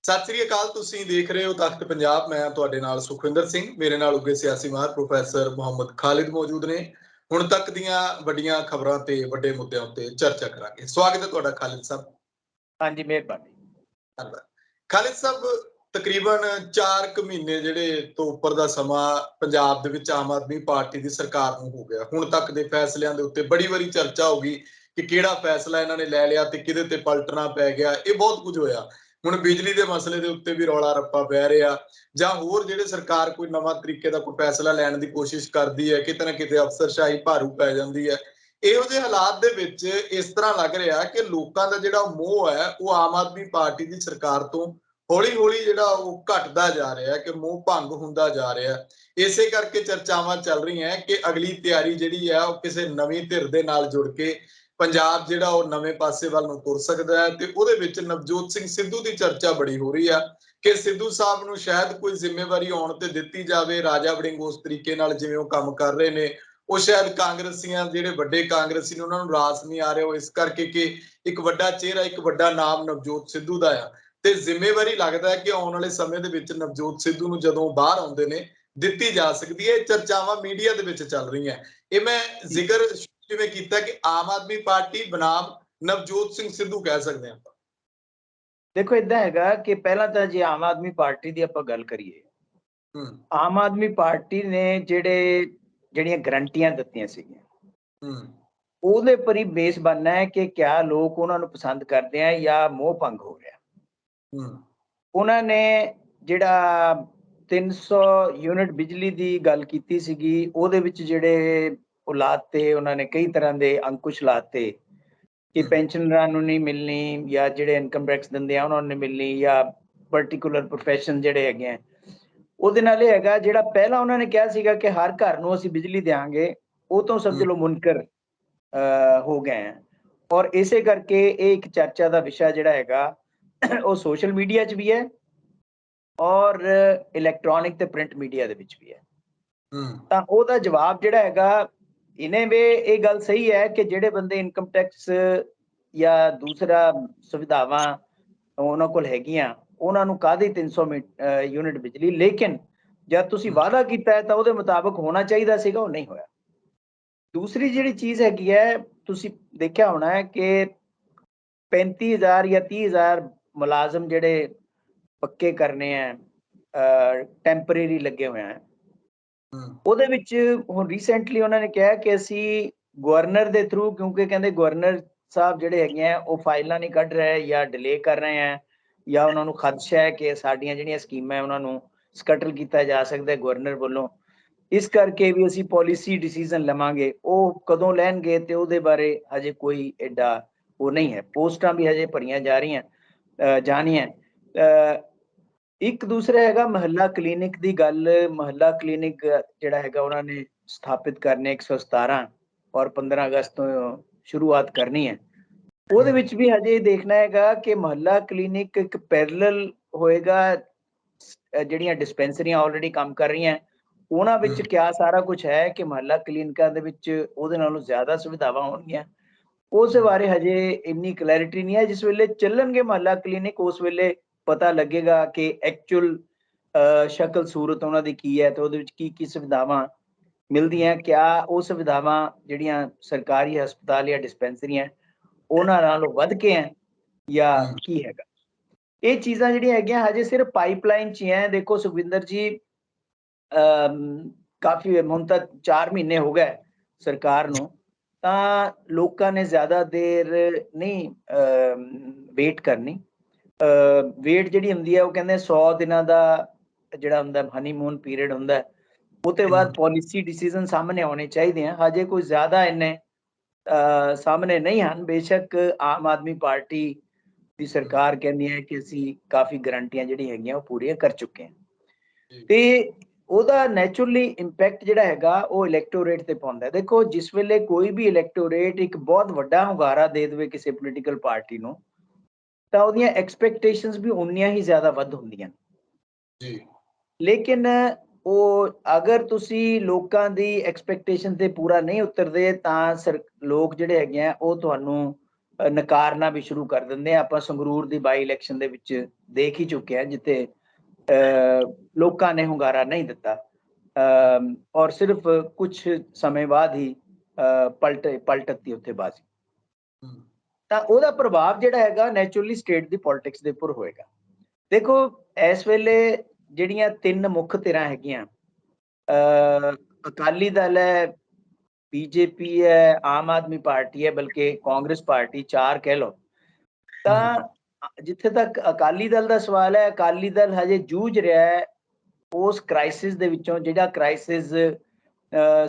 ਸਤਿ ਸ੍ਰੀ ਅਕਾਲ। ਤੁਸੀਂ ਦੇਖ ਰਹੇ ਹੋ ਤਖਤ ਪੰਜਾਬ। ਮੈਂ ਤੁਹਾਡੇ ਨਾਲ ਸੁਖਵਿੰਦਰ ਸਿੰਘ। ਮੇਰੇ ਨਾਲ ਉੱਗੇ ਸਿਆਸੀ ਮਾਹਰ ਪ੍ਰੋਫੈਸਰ ਮੁਹੰਮਦ ਖਾਲਿਦ ਮੌਜੂਦ ਨੇ। ਹੁਣ ਤੱਕ ਦੀਆਂ ਵੱਡੀਆਂ ਖਬਰਾਂ ਤੇ ਵੱਡੇ ਮੁੱਦਿਆਂ ਉੱਤੇ ਚਰਚਾ ਕਰਾਂਗੇ। ਸਵਾਗਤ ਹੈ ਤੁਹਾਡਾ ਖਾਲਿਦ ਸਾਹਿਬ। ਹਾਂਜੀ, ਮਿਹਰਬਾਨੀ। ਧੰਨਵਾਦ ਖਾਲਿਦ ਸਾਹਿਬ। ਤਕਰੀਬਨ 4 ਮਹੀਨੇ ਜਿਹੜੇ ਤੋਂ ਉੱਪਰ ਦਾ ਸਮਾਂ ਪੰਜਾਬ ਦੇ ਵਿੱਚ ਆਮ ਆਦਮੀ ਪਾਰਟੀ ਦੀ ਸਰਕਾਰ ਨੂੰ ਹੋ ਗਿਆ। ਹੁਣ ਤੱਕ ਦੇ ਫੈਸਲਿਆਂ ਦੇ ਉੱਤੇ ਬੜੀ ਵਾਰੀ ਚਰਚਾ ਹੋ ਗਈ ਕਿ ਕਿਹੜਾ ਫੈਸਲਾ ਇਹਨਾਂ ਨੇ ਲੈ ਲਿਆ ਤੇ ਕਿਹਦੇ ਤੇ ਪਲਟਣਾ ਪੈ ਗਿਆ। ਇਹ ਬਹੁਤ ਕੁਝ ਹੋਇਆ। ਹੁਣ ਬਿਜਲੀ ਦੇ ਮਸਲੇ ਦੇ ਉੱਤੇ ਵੀ ਰੌਲਾ ਰੱਪਾ ਪੈ ਰਿਹਾ, ਜਾਂ ਹੋਰ ਜਿਹੜੇ ਸਰਕਾਰ ਕੋਈ ਨਵਾਂ ਤਰੀਕੇ ਦਾ ਕੋਈ ਫੈਸਲਾ ਲੈਣ ਦੀ ਕੋਸ਼ਿਸ਼ ਕਰਦੀ ਹੈ, ਕਿਤੇ ਨਾ ਕਿਤੇ ਅਫਸਰਸ਼ਾਹੀ ਭਾਰੂ ਪੈ ਜਾਂਦੀ ਹੈ। ਇਹੋ ਜਿਹੇ ਹਾਲਾਤ ਦੇ ਵਿੱਚ ਇਸ ਤਰ੍ਹਾਂ ਲੱਗ ਰਿਹਾ ਕਿ ਲੋਕਾਂ ਦਾ ਜਿਹੜਾ ਮੋਹ ਹੈ ਉਹ ਆਮ ਆਦਮੀ ਪਾਰਟੀ ਦੀ ਸਰਕਾਰ ਤੋਂ ਹੌਲੀ ਹੌਲੀ ਜਿਹੜਾ ਉਹ ਘਟਦਾ ਜਾ ਰਿਹਾ, ਕਿ ਮੋਹ ਭੰਗ ਹੁੰਦਾ ਜਾ ਰਿਹਾ। ਇਸੇ ਕਰਕੇ ਚਰਚਾਵਾਂ ਚੱਲ ਰਹੀਆਂ ਕਿ ਅਗਲੀ ਤਿਆਰੀ ਜਿਹੜੀ ਹੈ ਉਹ ਕਿਸੇ ਨਵੀਂ ਧਿਰ ਦੇ ਨਾਲ ਜੁੜ ਕੇ ਪੰਜਾਬ ਜਿਹੜਾ ਉਹ ਨਵੇਂ ਪਾਸੇ ਵੱਲ ਨੂੰ ਤੁਰ ਸਕਦਾ ਹੈ। ਤੇ ਉਹਦੇ ਵਿੱਚ ਨਵਜੋਤ ਸਿੰਘ ਸਿੱਧੂ ਦੀ ਚਰਚਾ ਬੜੀ ਹੋ ਰਹੀ ਆ ਕਿ ਸਿੱਧੂ ਸਾਹਿਬ ਨੂੰ ਸ਼ਾਇਦ ਕੋਈ ਜ਼ਿੰਮੇਵਾਰੀ ਆਉਣ ਤੇ ਦਿੱਤੀ ਜਾਵੇ। ਰਾਜਾ ਵੜਿੰਗ ਉਸ ਤਰੀਕੇ ਨਾਲ ਜਿਵੇਂ ਉਹ ਕੰਮ ਕਰ ਰਹੇ ਨੇ, ਉਹ ਸ਼ਾਇਦ ਕਾਂਗਰਸੀਆਂ ਜਿਹੜੇ ਵੱਡੇ ਕਾਂਗਰਸੀ ਨੇ ਉਹਨਾਂ ਨੂੰ ਰਾਸ ਨਹੀਂ ਆ ਰਿਹਾ। ਉਹ ਇਸ ਕਰਕੇ ਕਿ ਇੱਕ ਵੱਡਾ ਚਿਹਰਾ, ਇੱਕ ਵੱਡਾ ਨਾਮ ਨਵਜੋਤ ਸਿੱਧੂ ਦਾ ਆ, ਤੇ ਜ਼ਿੰਮੇਵਾਰੀ ਲੱਗਦਾ ਹੈ ਕਿ ਆਉਣ ਵਾਲੇ ਸਮੇਂ ਦੇ ਵਿੱਚ ਨਵਜੋਤ ਸਿੱਧੂ ਨੂੰ ਜਦੋਂ ਬਾਹਰ ਆਉਂਦੇ ਨੇ ਦਿੱਤੀ ਜਾ ਸਕਦੀ ਹੈ। ਚਰਚਾਵਾਂ ਮੀਡੀਆ ਦੇ ਵਿੱਚ ਚੱਲ ਰਹੀਆਂ। ਇਹ ਮੈਂ ਜ਼ਿਕਰ ਜਿਵੇਂ ਕੀਤਾ ਕਿ ਆਮ ਆਦਮੀ ਪਾਰਟੀ ਬਨਾਮ ਨਵਜੋਤ ਸਿੰਘ ਸਿੱਧੂ ਕਹਿ ਸਕਦੇ ਹਾਂ ਆਪਾਂ। ਦੇਖੋ, ਇਦਾਂ ਹੈਗਾ ਕਿ ਪਹਿਲਾਂ ਤਾਂ ਜੇ ਆਮ ਆਦਮੀ ਪਾਰਟੀ ਦੀ ਆਪਾਂ ਗੱਲ ਕਰੀਏ, ਆਮ ਆਦਮੀ ਪਾਰਟੀ ਨੇ ਜਿਹੜੀਆਂ ਗਰੰਟੀਆਂ ਦਿੱਤੀਆਂ ਸੀਗੀਆਂ ਉਹਦੇ ਪਰ ਹੀ ਬੇਸ ਬਣਨਾ ਹੈ ਕਿ ਕਿਆ ਲੋਕ ਉਹਨਾਂ ਨੂੰ ਪਸੰਦ ਕਰਦੇ ਆ ਜਾਂ ਮੋਹ ਭੰਗ ਹੋ ਰਿਹਾ। ਉਹਨਾਂ ਨੇ ਜਿਹੜਾ 300 ਯੂਨਿਟ ਬਿਜਲੀ ਦੀ ਗੱਲ ਕੀਤੀ ਸੀਗੀ, ਉਹਦੇ ਵਿੱਚ ਜਿਹੜੇ ਉਹ ਲਾਤੇ, ਉਹਨਾਂ ਨੇ ਕਈ ਤਰ੍ਹਾਂ ਦੇ ਅੰਕੁਸ਼ ਲਾਤੇ ਕਿ ਪੈਨਸ਼ਨਰਾਂ ਨੂੰ ਨਹੀਂ ਮਿਲਣੀ, ਜਾਂ ਜਿਹੜੇ ਇਨਕਮ ਟੈਕਸ ਦਿੰਦੇ ਆ ਉਹਨਾਂ ਨੂੰ ਨਹੀਂ ਮਿਲਣੀ, ਜਾਂ ਪਰਟੀਕੂਲਰ ਪ੍ਰੋਫੈਸ਼ਨ ਜਿਹੜੇ ਹੈਗੇ ਆ। ਉਹਦੇ ਨਾਲ ਇਹ ਹੈਗਾ, ਜਿਹੜਾ ਪਹਿਲਾਂ ਉਹਨਾਂ ਨੇ ਕਿਹਾ ਸੀਗਾ ਕਿ ਹਰ ਘਰ ਨੂੰ ਅਸੀਂ ਬਿਜਲੀ ਦੇਵਾਂਗੇ, ਉਹ ਤੋਂ ਸਮਝ ਲਓ ਮੁਨਕਰ ਹੋ ਗਏ ਆ। ਔਰ ਇਸੇ ਕਰਕੇ ਇਹ ਇੱਕ ਚਰਚਾ ਦਾ ਵਿਸ਼ਾ ਜਿਹੜਾ ਹੈਗਾ ਉਹ ਸੋਸ਼ਲ ਮੀਡੀਆ 'ਚ ਵੀ ਹੈ ਔਰ ਇਲੈਕਟ੍ਰੋਨਿਕ ਤੇ ਪ੍ਰਿੰਟ ਮੀਡੀਆ ਦੇ ਵਿੱਚ ਵੀ ਹੈ। ਤਾਂ ਉਹਦਾ ਜਵਾਬ ਜਿਹੜਾ ਹੈਗਾ, ਇਨੇ ਵੇ ਇਹ ਗੱਲ ਸਹੀ ਹੈ ਕਿ ਜਿਹੜੇ ਬੰਦੇ ਇਨਕਮ ਟੈਕਸ ਜਾਂ ਦੂਸਰਾ ਸੁਵਿਧਾਵਾਂ ਉਹਨਾਂ ਕੋਲ ਹੈਗੀਆਂ, ਉਹਨਾਂ ਨੂੰ ਕਾਹਦੀ 300 ਯੂਨਿਟ ਬਿਜਲੀ। ਲੇਕਿਨ ਜਦ ਤੁਸੀਂ ਵਾਅਦਾ ਕੀਤਾ ਹੈ ਤਾਂ ਉਹਦੇ ਮੁਤਾਬਕ ਹੋਣਾ ਚਾਹੀਦਾ ਸੀਗਾ, ਉਹ ਨਹੀਂ ਹੋਇਆ। ਦੂਸਰੀ ਜਿਹੜੀ ਚੀਜ਼ ਹੈਗੀ ਹੈ, ਤੁਸੀਂ ਦੇਖਿਆ ਹੋਣਾ ਹੈ ਕਿ 35,000 ਜਾਂ 30,000 ਮੁਲਾਜ਼ਮ ਜਿਹੜੇ ਪੱਕੇ ਕਰਨੇ ਆ, ਟੈਂਪਰੇਰੀ ਲੱਗੇ ਹੋਏ ਆ, ਉਹਦੇ ਵਿੱਚ ਹੁਣ ਰੀਸੈਂਟਲੀ ਉਹਨਾਂ ਨੇ ਕਿਹਾ ਕਿ ਅਸੀਂ ਗਵਰਨਰ ਦੇ ਥਰੂ, ਕਿਉਂਕਿ ਕਹਿੰਦੇ ਗਵਰਨਰ ਸਾਹਿਬ ਜਿਹੜੇ ਹੈਗੇ ਆ ਉਹ ਫਾਈਲਾਂ ਨਹੀਂ ਕੱਢ ਰਹੇ ਜਾਂ ਡਿਲੇ ਕਰ ਰਹੇ ਆ, ਜਾਂ ਉਹਨਾਂ ਨੂੰ ਖਦਸ਼ਾ ਹੈ ਕਿ ਸਾਡੀਆਂ ਜਿਹੜੀਆਂ ਸਕੀਮਾਂ ਉਹਨਾਂ ਨੂੰ ਸਕਟਲ ਕੀਤਾ ਜਾ ਸਕਦਾ ਗਵਰਨਰ ਵੱਲੋਂ। ਇਸ ਕਰਕੇ ਵੀ ਅਸੀਂ ਪੋਲਿਸੀ ਡਿਸੀਜ਼ਨ ਲਵਾਂਗੇ। ਉਹ ਕਦੋਂ ਲੈਣਗੇ ਤੇ ਉਹਦੇ ਬਾਰੇ ਹਜੇ ਕੋਈ ਐਡਾ ਉਹ ਨਹੀਂ ਹੈ। ਪੋਸਟਾਂ ਵੀ ਹਜੇ ਭਰੀਆਂ ਜਾ ਰਹੀਆਂ ਜਾਣੀਆਂ। ਇੱਕ ਦੂਸਰਾ ਹੈਗਾ ਮਹੱਲਾ ਕਲੀਨਿਕ ਦੀ ਗੱਲ। ਮਹੱਲਾ ਕਲੀਨਿਕ ਜਿਹੜਾ ਹੈਗਾ ਉਹਨਾਂ ਨੇ ਸਥਾਪਿਤ ਕਰਨੇ 117 ਔਰ 15 ਅਗਸਤ ਤੋਂ ਸ਼ੁਰੂਆਤ ਕਰਨੀ ਹੈ। ਉਹਦੇ ਵਿੱਚ ਵੀ ਹਜੇ ਦੇਖਣਾ ਹੈਗਾ ਕਿ ਮਹੱਲਾ ਕਲੀਨਿਕ ਇੱਕ ਪੈਰਲਲ ਹੋਏਗਾ, ਜਿਹੜੀਆਂ ਡਿਸਪੈਂਸਰੀਆਂ ਆਲਰੇਡੀ ਕੰਮ ਕਰ ਰਹੀਆਂ ਉਹਨਾਂ ਵਿੱਚ ਕਿਆ ਸਾਰਾ ਕੁਝ ਹੈ ਕਿ ਮਹੱਲਾ ਕਲੀਨਿਕਾਂ ਦੇ ਵਿੱਚ ਉਹਦੇ ਨਾਲੋਂ ਜ਼ਿਆਦਾ ਸੁਵਿਧਾਵਾਂ ਹੋਣਗੀਆਂ। ਉਸ ਬਾਰੇ ਹਜੇ ਇੰਨੀ ਕਲੈਰਿਟੀ ਨਹੀਂ ਹੈ। ਜਿਸ ਵੇਲੇ ਚੱਲਣਗੇ ਮਹੱਲਾ ਕਲੀਨਿਕ ਉਸ ਵੇਲੇ ਪਤਾ ਲੱਗੇਗਾ ਕਿ ਐਕਚੁਅਲ ਸ਼ਕਲ ਸੂਰਤ ਉਹਨਾਂ ਦੀ ਕੀ ਹੈ ਤੇ ਉਹਦੇ ਵਿੱਚ ਕੀ ਕੀ ਸੁਵਿਧਾਵਾਂ ਮਿਲਦੀਆਂ। ਕਿਆ ਉਹ ਸੁਵਿਧਾਵਾਂ ਜਿਹੜੀਆਂ ਸਰਕਾਰੀ ਹਸਪਤਾਲ ਜਾਂ ਡਿਸਪੈਂਸਰੀਆਂ ਉਹਨਾਂ ਨਾਲੋਂ ਵੱਧ ਕੇ ਹੈ ਜਾਂ ਕੀ ਹੈਗਾ। ਇਹ ਚੀਜ਼ਾਂ ਜਿਹੜੀਆਂ ਹੈਗੀਆਂ ਹਜੇ ਸਿਰਫ ਪਾਈਪਲਾਈਨ 'ਚ ਹੀ ਹੈ। ਦੇਖੋ ਸੁਖਵਿੰਦਰ ਜੀ, ਕਾਫੀ ਹੁਣ ਤੱਕ 4 ਮਹੀਨੇ ਹੋ ਗਏ ਸਰਕਾਰ ਨੂੰ, ਤਾਂ ਲੋਕਾਂ ਨੇ ਜ਼ਿਆਦਾ ਦੇਰ ਨਹੀਂ ਵੇਟ ਕਰਨੀ। ਵੇਟ ਜਿਹੜੀ ਹੁੰਦੀ ਹੈ ਉਹ ਕਹਿੰਦੇ 100 ਦਿਨਾਂ ਦਾ ਜਿਹੜਾ ਹੁੰਦਾ ਹਨੀਮੂਨ ਪੀਰੀਅਡ ਹੁੰਦਾ, ਉਹ ਤੋਂ ਬਾਅਦ ਪੋਲਿਸੀ ਡਿਸੀਜ਼ਨ ਸਾਹਮਣੇ ਆਉਣੇ ਚਾਹੀਦੇ ਆ। ਹਜੇ ਕੋਈ ਜ਼ਿਆਦਾ ਇੰਨੇ ਸਾਹਮਣੇ ਨਹੀਂ ਹਨ। ਬੇਸ਼ੱਕ ਆਮ ਆਦਮੀ ਪਾਰਟੀ ਦੀ ਸਰਕਾਰ ਕਹਿੰਦੀ ਹੈ ਕਿ ਅਸੀਂ ਕਾਫੀ ਗਰੰਟੀਆਂ ਜਿਹੜੀਆਂ ਹੈਗੀਆਂ ਉਹ ਪੂਰੀਆਂ ਕਰ ਚੁੱਕੇ ਹਾਂ, ਤੇ ਉਹਦਾ ਨੈਚੁਰਲੀ ਇੰਪੈਕਟ ਜਿਹੜਾ ਹੈਗਾ ਉਹ ਇਲੈਕਟੋਰੇਟ ਤੇ ਪਾਉਂਦਾ। ਦੇਖੋ, ਜਿਸ ਵੇਲੇ ਕੋਈ ਵੀ ਇਲੈਕਟੋਰੇਟ ਇੱਕ ਬਹੁਤ ਵੱਡਾ ਹੁੰਗਾਰਾ ਦੇ ਦੇਵੇ ਕਿਸੇ ਪੋਲੀਟੀਕਲ ਪਾਰਟੀ ਨੂੰ, ਤਾਂ ਉਹਦੀਆਂ ਐਕਸਪੈਕਟੇਸ਼ਨਸ ਵੀ ਉਨੀਆਂ ਹੀ ਜ਼ਿਆਦਾ ਵੱਧ ਹੁੰਦੀਆਂ ਜੀ। ਲੇਕਿਨ ਉਹ ਅਗਰ ਤੁਸੀਂ ਲੋਕਾਂ ਦੀ ਐਕਸਪੈਕਟੇਸ਼ਨ ਤੇ ਪੂਰਾ ਨਹੀਂ ਉਤਰਦੇ ਤਾਂ ਲੋਕ ਜਿਹੜੇ ਹੈਗੇ ਆ ਉਹ ਤੁਹਾਨੂੰ ਨਕਾਰਨਾ ਵੀ ਸ਼ੁਰੂ ਕਰ ਦਿੰਦੇ ਆ। ਆਪਾਂ ਸੰਗਰੂਰ ਦੀ ਬਾਈ ਇਲੈਕਸ਼ਨ ਦੇ ਵਿੱਚ ਦੇਖ ਹੀ ਚੁੱਕੇ ਆ, ਜਿੱਥੇ ਲੋਕਾਂ ਨੇ ਹੁੰਗਾਰਾ ਨਹੀਂ ਦਿੱਤਾ ਔਰ ਸਿਰਫ ਕੁਝ ਸਮੇਂ ਬਾਅਦ ਹੀ ਪਲਟਤੀ ਉੱਥੇ ਬਾਜ਼ੀ। ਤਾਂ ਉਹਦਾ ਪ੍ਰਭਾਵ ਜਿਹੜਾ ਹੈਗਾ ਨੈਚੁਰਲੀ ਸਟੇਟ ਦੀ ਪੋਲਿਟਿਕਸ ਦੇ ਉੱਪਰ ਹੋਏਗਾ। ਦੇਖੋ ਇਸ ਵੇਲੇ ਜਿਹੜੀਆਂ ਤਿੰਨ ਮੁੱਖ ਧਿਰਾਂ ਹੈਗੀਆਂ, ਅਕਾਲੀ ਦਲ ਹੈ, ਬੀਜੇਪੀ ਹੈ, ਆਮ ਆਦਮੀ ਪਾਰਟੀ ਹੈ, ਬਲਕਿ ਕਾਂਗਰਸ ਪਾਰਟੀ, ਚਾਰ ਕਹਿ ਲਓ। ਤਾਂ ਜਿੱਥੇ ਤੱਕ ਅਕਾਲੀ ਦਲ ਦਾ ਸਵਾਲ ਹੈ, ਅਕਾਲੀ ਦਲ ਹਜੇ ਜੂਝ ਰਿਹਾ ਹੈ ਉਸ ਕ੍ਰਾਈਸਿਸ ਦੇ ਵਿੱਚੋਂ, ਜਿਹੜਾ ਕ੍ਰਾਈਸਿਸ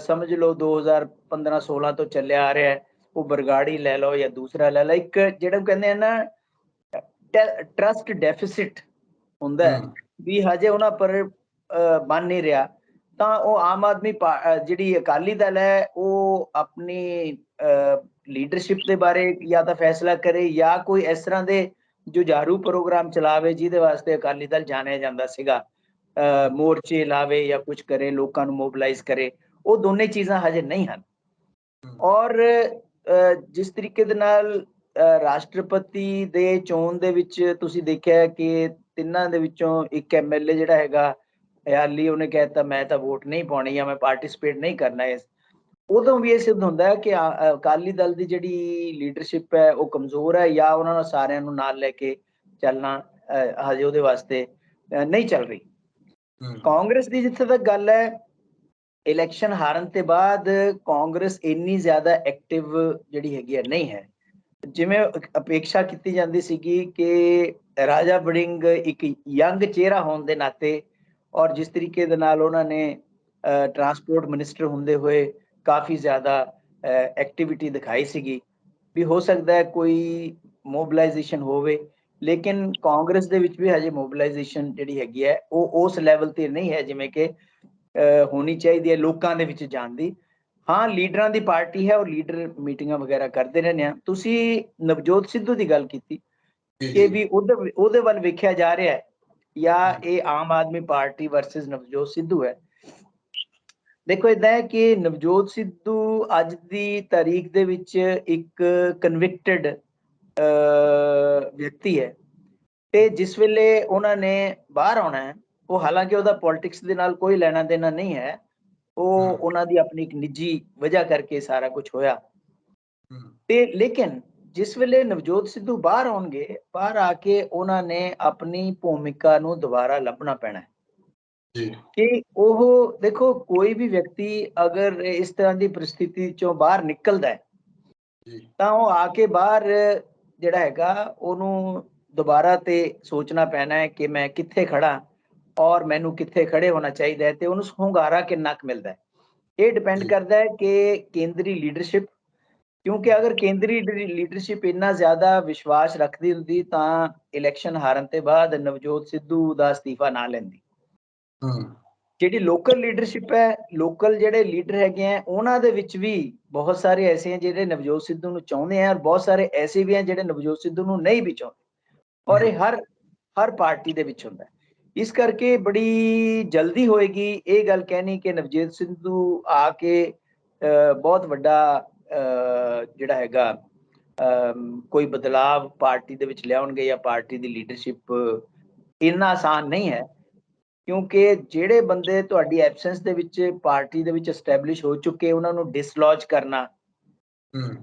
ਸਮਝ ਲਓ 2015-16 ਤੋਂ ਚੱਲਿਆ ਆ ਰਿਹਾ ਹੈ। ਉਹ ਬਰਗਾੜੀ ਲੈ ਲਓ ਜਾਂ ਦੂਸਰਾ ਲੈ ਲਓ, ਇੱਕ ਜਿਹੜਾ ਕਹਿੰਦੇ ਆ ਨਾ ਟਰਸਟ ਡੈਫਿਸਿਟ ਹੁੰਦਾ ਹੈ ਵੀ ਹਜੇ ਉਹਨਾਂ ਪਰ ਬਣ ਨਹੀਂ ਰਿਹਾ। ਤਾਂ ਉਹ ਆਮ ਆਦਮੀ ਜਿਹੜੀ ਅਕਾਲੀ ਦਲ ਹੈ ਉਹ ਆਪਣੀ ਲੀਡਰਸ਼ਿਪ ਦੇ ਬਾਰੇ ਜਾਂ ਤਾਂ ਫੈਸਲਾ ਕਰੇ ਜਾਂ ਕੋਈ ਇਸ ਤਰ੍ਹਾਂ ਦੇ ਜੁਝਾਰੂ ਪ੍ਰੋਗਰਾਮ ਚਲਾਵੇ ਜਿਹਦੇ ਵਾਸਤੇ ਅਕਾਲੀ ਦਲ ਜਾਣਿਆ ਜਾਂਦਾ ਸੀਗਾ, ਮੋਰਚੇ ਲਾਵੇ ਜਾਂ ਕੁਝ ਕਰੇ, ਲੋਕਾਂ ਨੂੰ ਮੋਬਿਲਾਈਜ਼ ਕਰੇ। ਉਹ ਦੋਨੇ ਚੀਜ਼ਾਂ ਹਜੇ ਨਹੀਂ ਹਨ। ਔਰ ਜਿਸ ਤਰੀਕੇ ਦੇ ਨਾਲ ਰਾਸ਼ਟਰਪਤੀ ਦੇ ਚੋਣ ਦੇ ਵਿੱਚ ਤੁਸੀਂ ਦੇਖਿਆ ਕਿ ਤਿੰਨਾਂ ਦੇ ਵਿੱਚੋਂ ਇੱਕ ਐਮਐਲਏ ਜਿਹੜਾ ਹੈਗਾ ਹਾਲੀ, ਉਹਨੇ ਕਹਿ ਦਿੱਤਾ ਮੈਂ ਤਾਂ ਵੋਟ ਨਹੀਂ ਪਾਉਣੀ ਜਾਂ ਮੈਂ ਪਾਰਟਿਸਿਪੇਟ ਨਹੀਂ ਕਰਨਾ। ਇਸ ਉਦੋਂ ਵੀ ਇਹ ਸਿੱਧ ਹੁੰਦਾ ਹੈ ਕਿ ਅਕਾਲੀ ਦਲ ਦੀ ਜਿਹੜੀ ਲੀਡਰਸ਼ਿਪ ਹੈ ਉਹ ਕਮਜ਼ੋਰ ਹੈ ਜਾਂ ਉਹਨਾਂ ਨੂੰ ਸਾਰਿਆਂ ਨੂੰ ਨਾਲ ਲੈ ਕੇ ਚੱਲਣਾ ਹਜੇ ਉਹਦੇ ਵਾਸਤੇ ਨਹੀਂ ਚੱਲ ਰਹੀ। ਕਾਂਗਰਸ ਦੀ ਜਿੱਥੇ ਤੱਕ ਗੱਲ ਹੈ, ਇਲੈਕਸ਼ਨ ਹਾਰਨ ਤੋਂ ਬਾਅਦ ਕਾਂਗਰਸ ਇੰਨੀ ਜ਼ਿਆਦਾ ਐਕਟਿਵ ਜਿਹੜੀ ਹੈਗੀ ਹੈ ਨਹੀਂ ਹੈ, ਜਿਵੇਂ ਅਪੇਕਸ਼ਾ ਕੀਤੀ ਜਾਂਦੀ ਸੀਗੀ ਕਿ ਰਾਜਾ ਵੜਿੰਗ ਇੱਕ ਯੰਗ ਚਿਹਰਾ ਹੋਣ ਦੇ ਨਾਤੇ ਔਰ ਜਿਸ ਤਰੀਕੇ ਦੇ ਨਾਲ ਉਹਨਾਂ ਨੇ ਟਰਾਂਸਪੋਰਟ ਮਿਨਿਸਟਰ ਹੁੰਦੇ ਹੋਏ ਕਾਫੀ ਜ਼ਿਆਦਾ ਐਕਟੀਵਿਟੀ ਦਿਖਾਈ ਸੀਗੀ, ਵੀ ਹੋ ਸਕਦਾ ਹੈ ਕੋਈ ਮੋਬਿਲਾਈਜੇਸ਼ਨ ਹੋਵੇ। ਲੇਕਿਨ ਕਾਂਗਰਸ ਦੇ ਵਿੱਚ ਵੀ ਹਜੇ ਮੋਬਿਲਾਈਜੇਸ਼ਨ ਜਿਹੜੀ ਹੈਗੀ ਹੈ ਉਹ ਉਸ ਲੈਵਲ ਤੇ ਨਹੀਂ ਹੈ ਜਿਵੇਂ ਕਿ ਹੋਣੀ ਚਾਹੀਦੀ ਹੈ ਲੋਕਾਂ ਦੇ ਵਿੱਚ ਜਾਣ ਦੀ। ਹਾਂ, ਲੀਡਰਾਂ ਦੀ ਪਾਰਟੀ ਹੈ, ਉਹ ਲੀਡਰ ਮੀਟਿੰਗਾਂ ਵਗੈਰਾ ਕਰਦੇ ਰਹਿੰਦੇ ਆ। ਤੁਸੀਂ ਨਵਜੋਤ ਸਿੱਧੂ ਦੀ ਗੱਲ ਕੀਤੀ ਕਿ ਵੀ ਉਹਦੇ ਵੱਲ ਵੇਖਿਆ ਜਾ ਰਿਹਾ ਹੈ ਜਾਂ ਇਹ ਆਮ ਆਦਮੀ ਪਾਰਟੀ ਵਰਸਸ ਨਵਜੋਤ ਸਿੱਧੂ ਹੈ। ਦੇਖੋ ਏਦਾਂ ਹੈ ਕਿ ਨਵਜੋਤ ਸਿੱਧੂ ਅੱਜ ਦੀ ਤਾਰੀਖ ਦੇ ਵਿੱਚ ਇੱਕ ਕਨਵਿਕਟਡ ਵਿਅਕਤੀ ਹੈ ਤੇ ਜਿਸ ਵੇਲੇ ਉਹਨਾਂ ਨੇ ਬਾਹਰ ਆਉਣਾ ਹੈ, ਉਹ ਹਾਲਾਂਕਿ ਉਹਦਾ ਪੋਲਿਟਿਕਸ ਦੇ ਨਾਲ ਕੋਈ ਲੈਣਾ ਦੇਣਾ ਨਹੀਂ ਹੈ, ਉਹ ਉਹਨਾਂ ਦੀ ਆਪਣੀ ਇੱਕ ਨਿੱਜੀ ਵਜ੍ਹਾ ਕਰਕੇ ਸਾਰਾ ਕੁਝ ਹੋਇਆ। ਤੇ ਲੇਕਿਨ ਜਿਸ ਵੇਲੇ ਨਵਜੋਤ ਸਿੱਧੂ ਬਾਹਰ ਆਉਣਗੇ, ਬਾਹਰ ਆ ਕੇ ਉਹਨਾਂ ਨੇ ਆਪਣੀ ਭੂਮਿਕਾ ਨੂੰ ਦੁਬਾਰਾ ਲੱਭਣਾ ਪੈਣਾ ਹੈ ਕਿ ਉਹ ਦੇਖੋ ਕੋਈ ਵੀ ਵਿਅਕਤੀ ਅਗਰ ਇਸ ਤਰ੍ਹਾਂ ਦੀ ਪਰਿਸਥਿਤੀ ਚੋਂ ਬਾਹਰ ਨਿਕਲਦਾ ਹੈ ਤਾਂ ਉਹ ਆ ਕੇ ਬਾਹਰ ਜਿਹੜਾ ਹੈਗਾ ਉਹਨੂੰ ਦੁਬਾਰਾ ਤੇ ਸੋਚਣਾ ਪੈਣਾ ਹੈ ਕਿ ਮੈਂ ਕਿੱਥੇ ਖੜਾ ਔਰ ਮੈਨੂੰ ਕਿੱਥੇ ਖੜੇ ਹੋਣਾ ਚਾਹੀਦਾ ਹੈ ਤੇ ਉਹਨੂੰ ਹੁੰਗਾਰਾ ਕਿੰਨਾ ਕੁ ਮਿਲਦਾ ਹੈ। ਇਹ ਡਿਪੈਂਡ ਕਰਦਾ ਹੈ ਕਿ ਕੇਂਦਰੀ ਲੀਡਰਸ਼ਿਪ, ਕਿਉਂਕਿ ਅਗਰ ਕੇਂਦਰੀ ਲੀਡਰਸ਼ਿਪ ਇੰਨਾ ਜ਼ਿਆਦਾ ਵਿਸ਼ਵਾਸ ਰੱਖਦੀ ਹੁੰਦੀ ਤਾਂ ਇਲੈਕਸ਼ਨ ਹਾਰਨ ਤੋਂ ਬਾਅਦ ਨਵਜੋਤ ਸਿੱਧੂ ਦਾ ਅਸਤੀਫਾ ਨਾ ਲੈਂਦੀ। ਜਿਹੜੀ ਲੋਕਲ ਲੀਡਰਸ਼ਿਪ ਹੈ, ਲੋਕਲ ਜਿਹੜੇ ਲੀਡਰ ਹੈਗੇ ਆ, ਉਹਨਾਂ ਦੇ ਵਿੱਚ ਵੀ ਬਹੁਤ ਸਾਰੇ ਐਸੇ ਆ ਜਿਹੜੇ ਨਵਜੋਤ ਸਿੱਧੂ ਨੂੰ ਚਾਹੁੰਦੇ ਆ ਔਰ ਬਹੁਤ ਸਾਰੇ ਐਸੇ ਵੀ ਆ ਜਿਹੜੇ ਨਵਜੋਤ ਸਿੱਧੂ ਨੂੰ ਨਹੀਂ ਵੀ ਚਾਹੁੰਦੇ। ਔਰ ਇਹ ਹਰ ਪਾਰਟੀ ਦੇ ਵਿੱਚ ਹੁੰਦਾ। ਇਸ ਕਰਕੇ ਬੜੀ ਜਲਦੀ ਹੋਏਗੀ ਇਹ ਗੱਲ ਕਹਿਣੀ ਕਿ ਨਵਜੋਤ ਸਿੱਧੂ ਆ ਕੇ ਬਹੁਤ ਵੱਡਾ ਜਿਹੜਾ ਹੈਗਾ ਕੋਈ ਬਦਲਾਵ ਪਾਰਟੀ ਦੇ ਵਿੱਚ ਲਿਆਉਣਗੇ ਜਾਂ ਪਾਰਟੀ ਦੀ ਲੀਡਰਸ਼ਿਪ ਇੰਨਾ ਆਸਾਨ ਨਹੀਂ ਹੈ, ਕਿਉਂਕਿ ਜਿਹੜੇ ਬੰਦੇ ਤੁਹਾਡੀ ਐਬਸੈਂਸ ਦੇ ਵਿੱਚ ਪਾਰਟੀ ਦੇ ਵਿੱਚ ਐਸਟੈਬਲਿਸ਼ ਹੋ ਚੁੱਕੇ, ਉਹਨਾਂ ਨੂੰ ਡਿਸਲੌਜ ਕਰਨਾ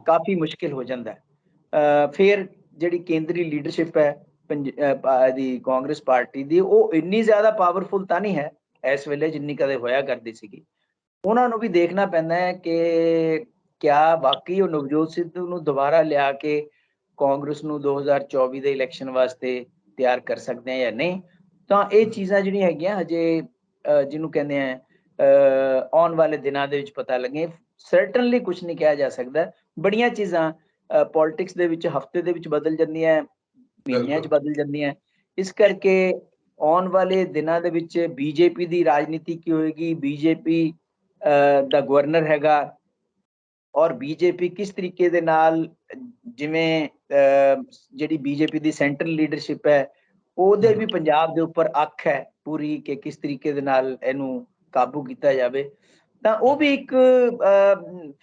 ਕਾਫੀ ਮੁਸ਼ਕਿਲ ਹੋ ਜਾਂਦਾ ਹੈ। ਫਿਰ ਜਿਹੜੀ ਕੇਂਦਰੀ ਲੀਡਰਸ਼ਿਪ ਹੈ ਦੀ ਕਾਂਗਰਸ ਪਾਰਟੀ ਦੀ, ਉਹ ਇੰਨੀ ਜ਼ਿਆਦਾ ਪਾਵਰਫੁਲ ਤਾਂ ਨਹੀਂ ਹੈ ਇਸ ਵੇਲੇ ਜਿੰਨੀ ਕਦੇ ਹੋਇਆ ਕਰਦੀ ਸੀਗੀ। ਉਹਨਾਂ ਨੂੰ ਵੀ ਦੇਖਣਾ ਪੈਂਦਾ ਹੈ ਕਿ ਕਿਆ ਵਾਕਈ ਉਹ ਨਵਜੋਤ ਸਿੱਧੂ ਨੂੰ ਦੁਬਾਰਾ ਲਿਆ ਕੇ ਕਾਂਗਰਸ ਨੂੰ 2024 ਦੇ ਇਲੈਕਸ਼ਨ ਵਾਸਤੇ ਤਿਆਰ ਕਰ ਸਕਦੇ ਆ ਜਾਂ ਨਹੀਂ। ਤਾਂ ਇਹ ਚੀਜ਼ਾਂ ਜਿਹੜੀਆਂ ਹੈਗੀਆਂ ਹਜੇ ਜਿਹਨੂੰ ਕਹਿੰਦੇ ਆ ਆਉਣ ਵਾਲੇ ਦਿਨਾਂ ਦੇ ਵਿੱਚ ਪਤਾ ਲੱਗੇ। ਸਰਟਨਲੀ ਕੁਝ ਨਹੀਂ ਕਿਹਾ ਜਾ ਸਕਦਾ। ਬੜੀਆਂ ਚੀਜ਼ਾਂ ਪੋਲਿਟਿਕਸ ਦੇ ਵਿੱਚ ਹਫਤੇ ਦੇ ਵਿੱਚ ਬਦਲ ਜਾਂਦੀਆਂ, ਮਹੀਨਿਆਂ 'ਚ ਬਦਲ ਜਾਂਦੀਆਂ। ਇਸ ਕਰਕੇ ਆਉਣ ਵਾਲੇ ਦਿਨਾਂ ਦੇ ਵਿੱਚ ਬੀਜੇਪੀ ਦੀ ਰਾਜਨੀਤੀ ਕੀ ਹੋਏਗੀ, ਬੀਜੇਪੀ ਦਾ ਗਵਰਨਰ ਹੈਗਾ ਔਰ ਬੀਜੇਪੀ ਕਿਸ ਤਰੀਕੇ ਦੇ ਨਾਲ, ਜਿਵੇਂ ਜਿਹੜੀ ਬੀਜੇਪੀ ਦੀ ਸੈਂਟਰਲ ਲੀਡਰਸ਼ਿਪ ਹੈ ਉਹਦੇ ਵੀ ਪੰਜਾਬ ਦੇ ਉੱਪਰ ਅੱਖ ਹੈ ਪੂਰੀ ਕਿ ਕਿਸ ਤਰੀਕੇ ਦੇ ਨਾਲ ਇਹਨੂੰ ਕਾਬੂ ਕੀਤਾ ਜਾਵੇ। ਤਾਂ ਉਹ ਵੀ ਇੱਕ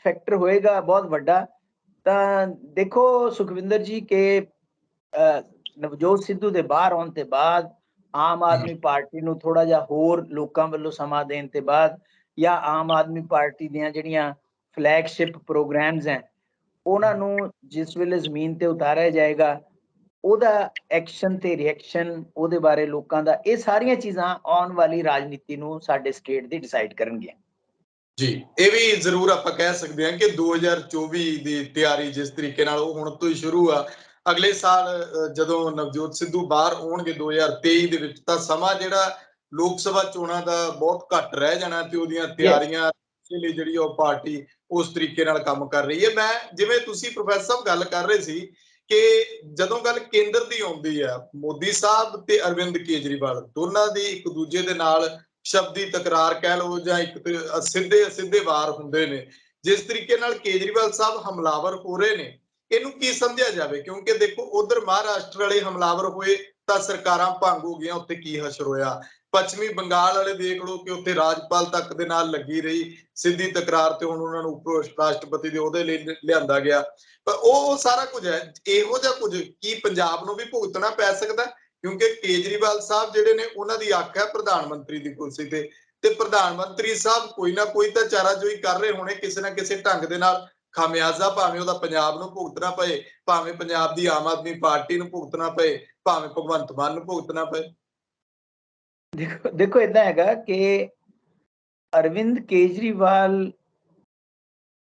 ਫੈਕਟਰ ਹੋਏਗਾ ਬਹੁਤ ਵੱਡਾ। ਤਾਂ ਦੇਖੋ ਸੁਖਵਿੰਦਰ ਜੀ ਕਿ ਨਵਜੋਤ ਸਿੱਧੂ ਦੇ ਬਾਹਰ ਆਉਣ ਤੇ ਬਾਅਦ ਆਮ ਆਦਮੀ ਪਾਰਟੀ ਨੂੰ ਥੋੜਾ ਜਿਹਾ ਹੋਰ ਲੋਕਾਂ ਵੱਲੋਂ ਸਮਾਂ ਦੇਣ ਤੇ ਬਾਅਦ ਜਾਂ ਆਮ ਆਦਮੀ ਪਾਰਟੀ ਦੀਆਂ ਜਿਹੜੀਆਂ ਫਲੈਗਸ਼ਿਪ ਪ੍ਰੋਗਰਾਮਸ ਹੈ ਉਹਨਾਂ ਨੂੰ ਜਿਸ ਵੇਲੇ ਜ਼ਮੀਨ ਤੇ ਉਤਾਰਿਆ ਜਾਏਗਾ ਉਹਦਾ ਐਕਸ਼ਨ ਤੇ ਰਿਐਕਸ਼ਨ ਉਹਦੇ ਬਾਰੇ ਲੋਕਾਂ ਦਾ, ਇਹ ਸਾਰੀਆਂ ਚੀਜ਼ਾਂ ਆਉਣ ਵਾਲੀ ਰਾਜਨੀਤੀ ਨੂੰ ਸਾਡੇ ਸਟੇਟ ਦੀ ਡਿਸਾਈਡ ਕਰਨਗੀਆਂ। ਜੀ ਇਹ ਵੀ ਜ਼ਰੂਰ ਆਪਾਂ ਕਹਿ ਸਕਦੇ ਹਾਂ ਕਿ 2024 ਦੀ ਤਿਆਰੀ ਜਿਸ ਤਰੀਕੇ ਨਾਲ ਉਹ ਹੁਣ ਤੋਂ ਹੀ ਸ਼ੁਰੂ ਆ, ਅਗਲੇ ਸਾਲ ਜਦੋਂ ਨਵਜੋਤ ਸਿੱਧੂ ਬਾਹਰ ਆਉਣਗੇ 2023 ਦੇ ਵਿੱਚ, ਤਾਂ ਸਮਾਂ ਜਿਹੜਾ ਲੋਕ ਸਭਾ ਚੋਣਾਂ ਦਾ ਬਹੁਤ ਘੱਟ ਰਹਿ ਜਾਣਾ ਤੇ ਉਹਦੀਆਂ ਤਿਆਰੀਆਂ ਲਈ ਜਿਹੜੀ ਉਹ ਪਾਰਟੀ ਉਸ ਤਰੀਕੇ ਨਾਲ ਕੰਮ ਕਰ ਰਹੀ ਹੈ। ਮੈਂ ਜਿਵੇਂ ਤੁਸੀਂ ਪ੍ਰੋਫੈਸਰ ਸਾਹਿਬ ਗੱਲ ਕਰ ਰਹੇ ਸੀ ਕਿ ਜਦੋਂ ਗੱਲ ਕੇਂਦਰ ਦੀ ਆਉਂਦੀ ਆ, ਮੋਦੀ ਸਾਹਿਬ ਤੇ ਅਰਵਿੰਦ ਕੇਜਰੀਵਾਲ ਦੋਨਾਂ ਦੀ ਇੱਕ ਦੂਜੇ ਦੇ ਨਾਲ ਸ਼ਬਦੀ ਤਕਰਾਰ ਕਹਿ ਲਓ ਜਾਂ ਇੱਕ ਸਿੱਧੇ ਵਾਰ ਹੁੰਦੇ ਨੇ, ਜਿਸ ਤਰੀਕੇ ਨਾਲ ਕੇਜਰੀਵਾਲ ਸਾਹਿਬ ਹਮਲਾਵਰ ਹੋ ਰਹੇ ਨੇ, ਇਹਨੂੰ ਕੀ ਸਮਝਿਆ ਜਾਵੇ? ਕਿਉਂਕਿ ਦੇਖੋ ਉਧਰ ਮਹਾਰਾਸ਼ਟਰ ਵਾਲੇ ਹਮਲਾਵਰ ਹੋਏ ਤਾਂ ਸਰਕਾਰਾਂ ਭੰਗ ਹੋ ਗਈਆਂ, ਉੱਥੇ ਕੀ ਹਸ਼ਰ ਹੋਇਆ। ਪੱਛਮੀ ਬੰਗਾਲ ਵਾਲੇ ਦੇਖ ਲਓ ਕਿ ਉੱਥੇ ਰਾਜਪਾਲ ਤੱਕ ਦੇ ਨਾਲ ਲੱਗੀ ਰਹੀ ਸਿੱਧੀ ਤਕਰਾਰ ਤੇ ਹੁਣ ਉਹਨਾਂ ਨੂੰ ਉਪ ਰਾਸ਼ਟਰਪਤੀ ਦੇ ਉਹਦੇ ਲਈ ਲਿਆਂਦਾ ਗਿਆ। ਪਰ ਉਹ ਸਾਰਾ ਕੁਝ ਹੈ, ਇਹੋ ਜਿਹਾ ਕੁਝ ਕੀ ਪੰਜਾਬ ਨੂੰ ਵੀ ਭੁਗਤਣਾ ਪੈ ਸਕਦਾ? ਕਿਉਂਕਿ ਕੇਜਰੀਵਾਲ ਸਾਹਿਬ ਜਿਹੜੇ ਨੇ ਉਹਨਾਂ ਦੀ ਅੱਖ ਹੈ ਪ੍ਰਧਾਨ ਮੰਤਰੀ ਦੀ ਕੁਰਸੀ ਤੇ ਪ੍ਰਧਾਨ ਮੰਤਰੀ ਸਾਹਿਬ ਕੋਈ ਨਾ ਕੋਈ ਤਾਂ ਚਾਰਾਜੋਈ ਕਰ ਰਹੇ ਹੋਣੇ ਕਿਸੇ ਨਾ ਕਿਸੇ ਢੰਗ ਦੇ ਨਾਲ। ਖਾਮਿਆਜ਼ਾ ਭਾਵੇਂ ਉਹਦਾ ਪੰਜਾਬ ਨੂੰ ਭੁਗਤਣਾ ਪਏ, ਭਾਵੇਂ ਪੰਜਾਬ ਦੀ ਆਮ ਆਦਮੀ ਪਾਰਟੀ ਨੂੰ ਭੁਗਤਣਾ ਪਏ, ਭਾਵੇਂ ਭਗਵੰਤ ਮਾਨ ਨੂੰ ਭੁਗਤਣਾ ਪਏ। ਦੇਖੋ ਏਦਾਂ ਹੈਗਾ ਕਿ ਅਰਵਿੰਦ ਕੇਜਰੀਵਾਲ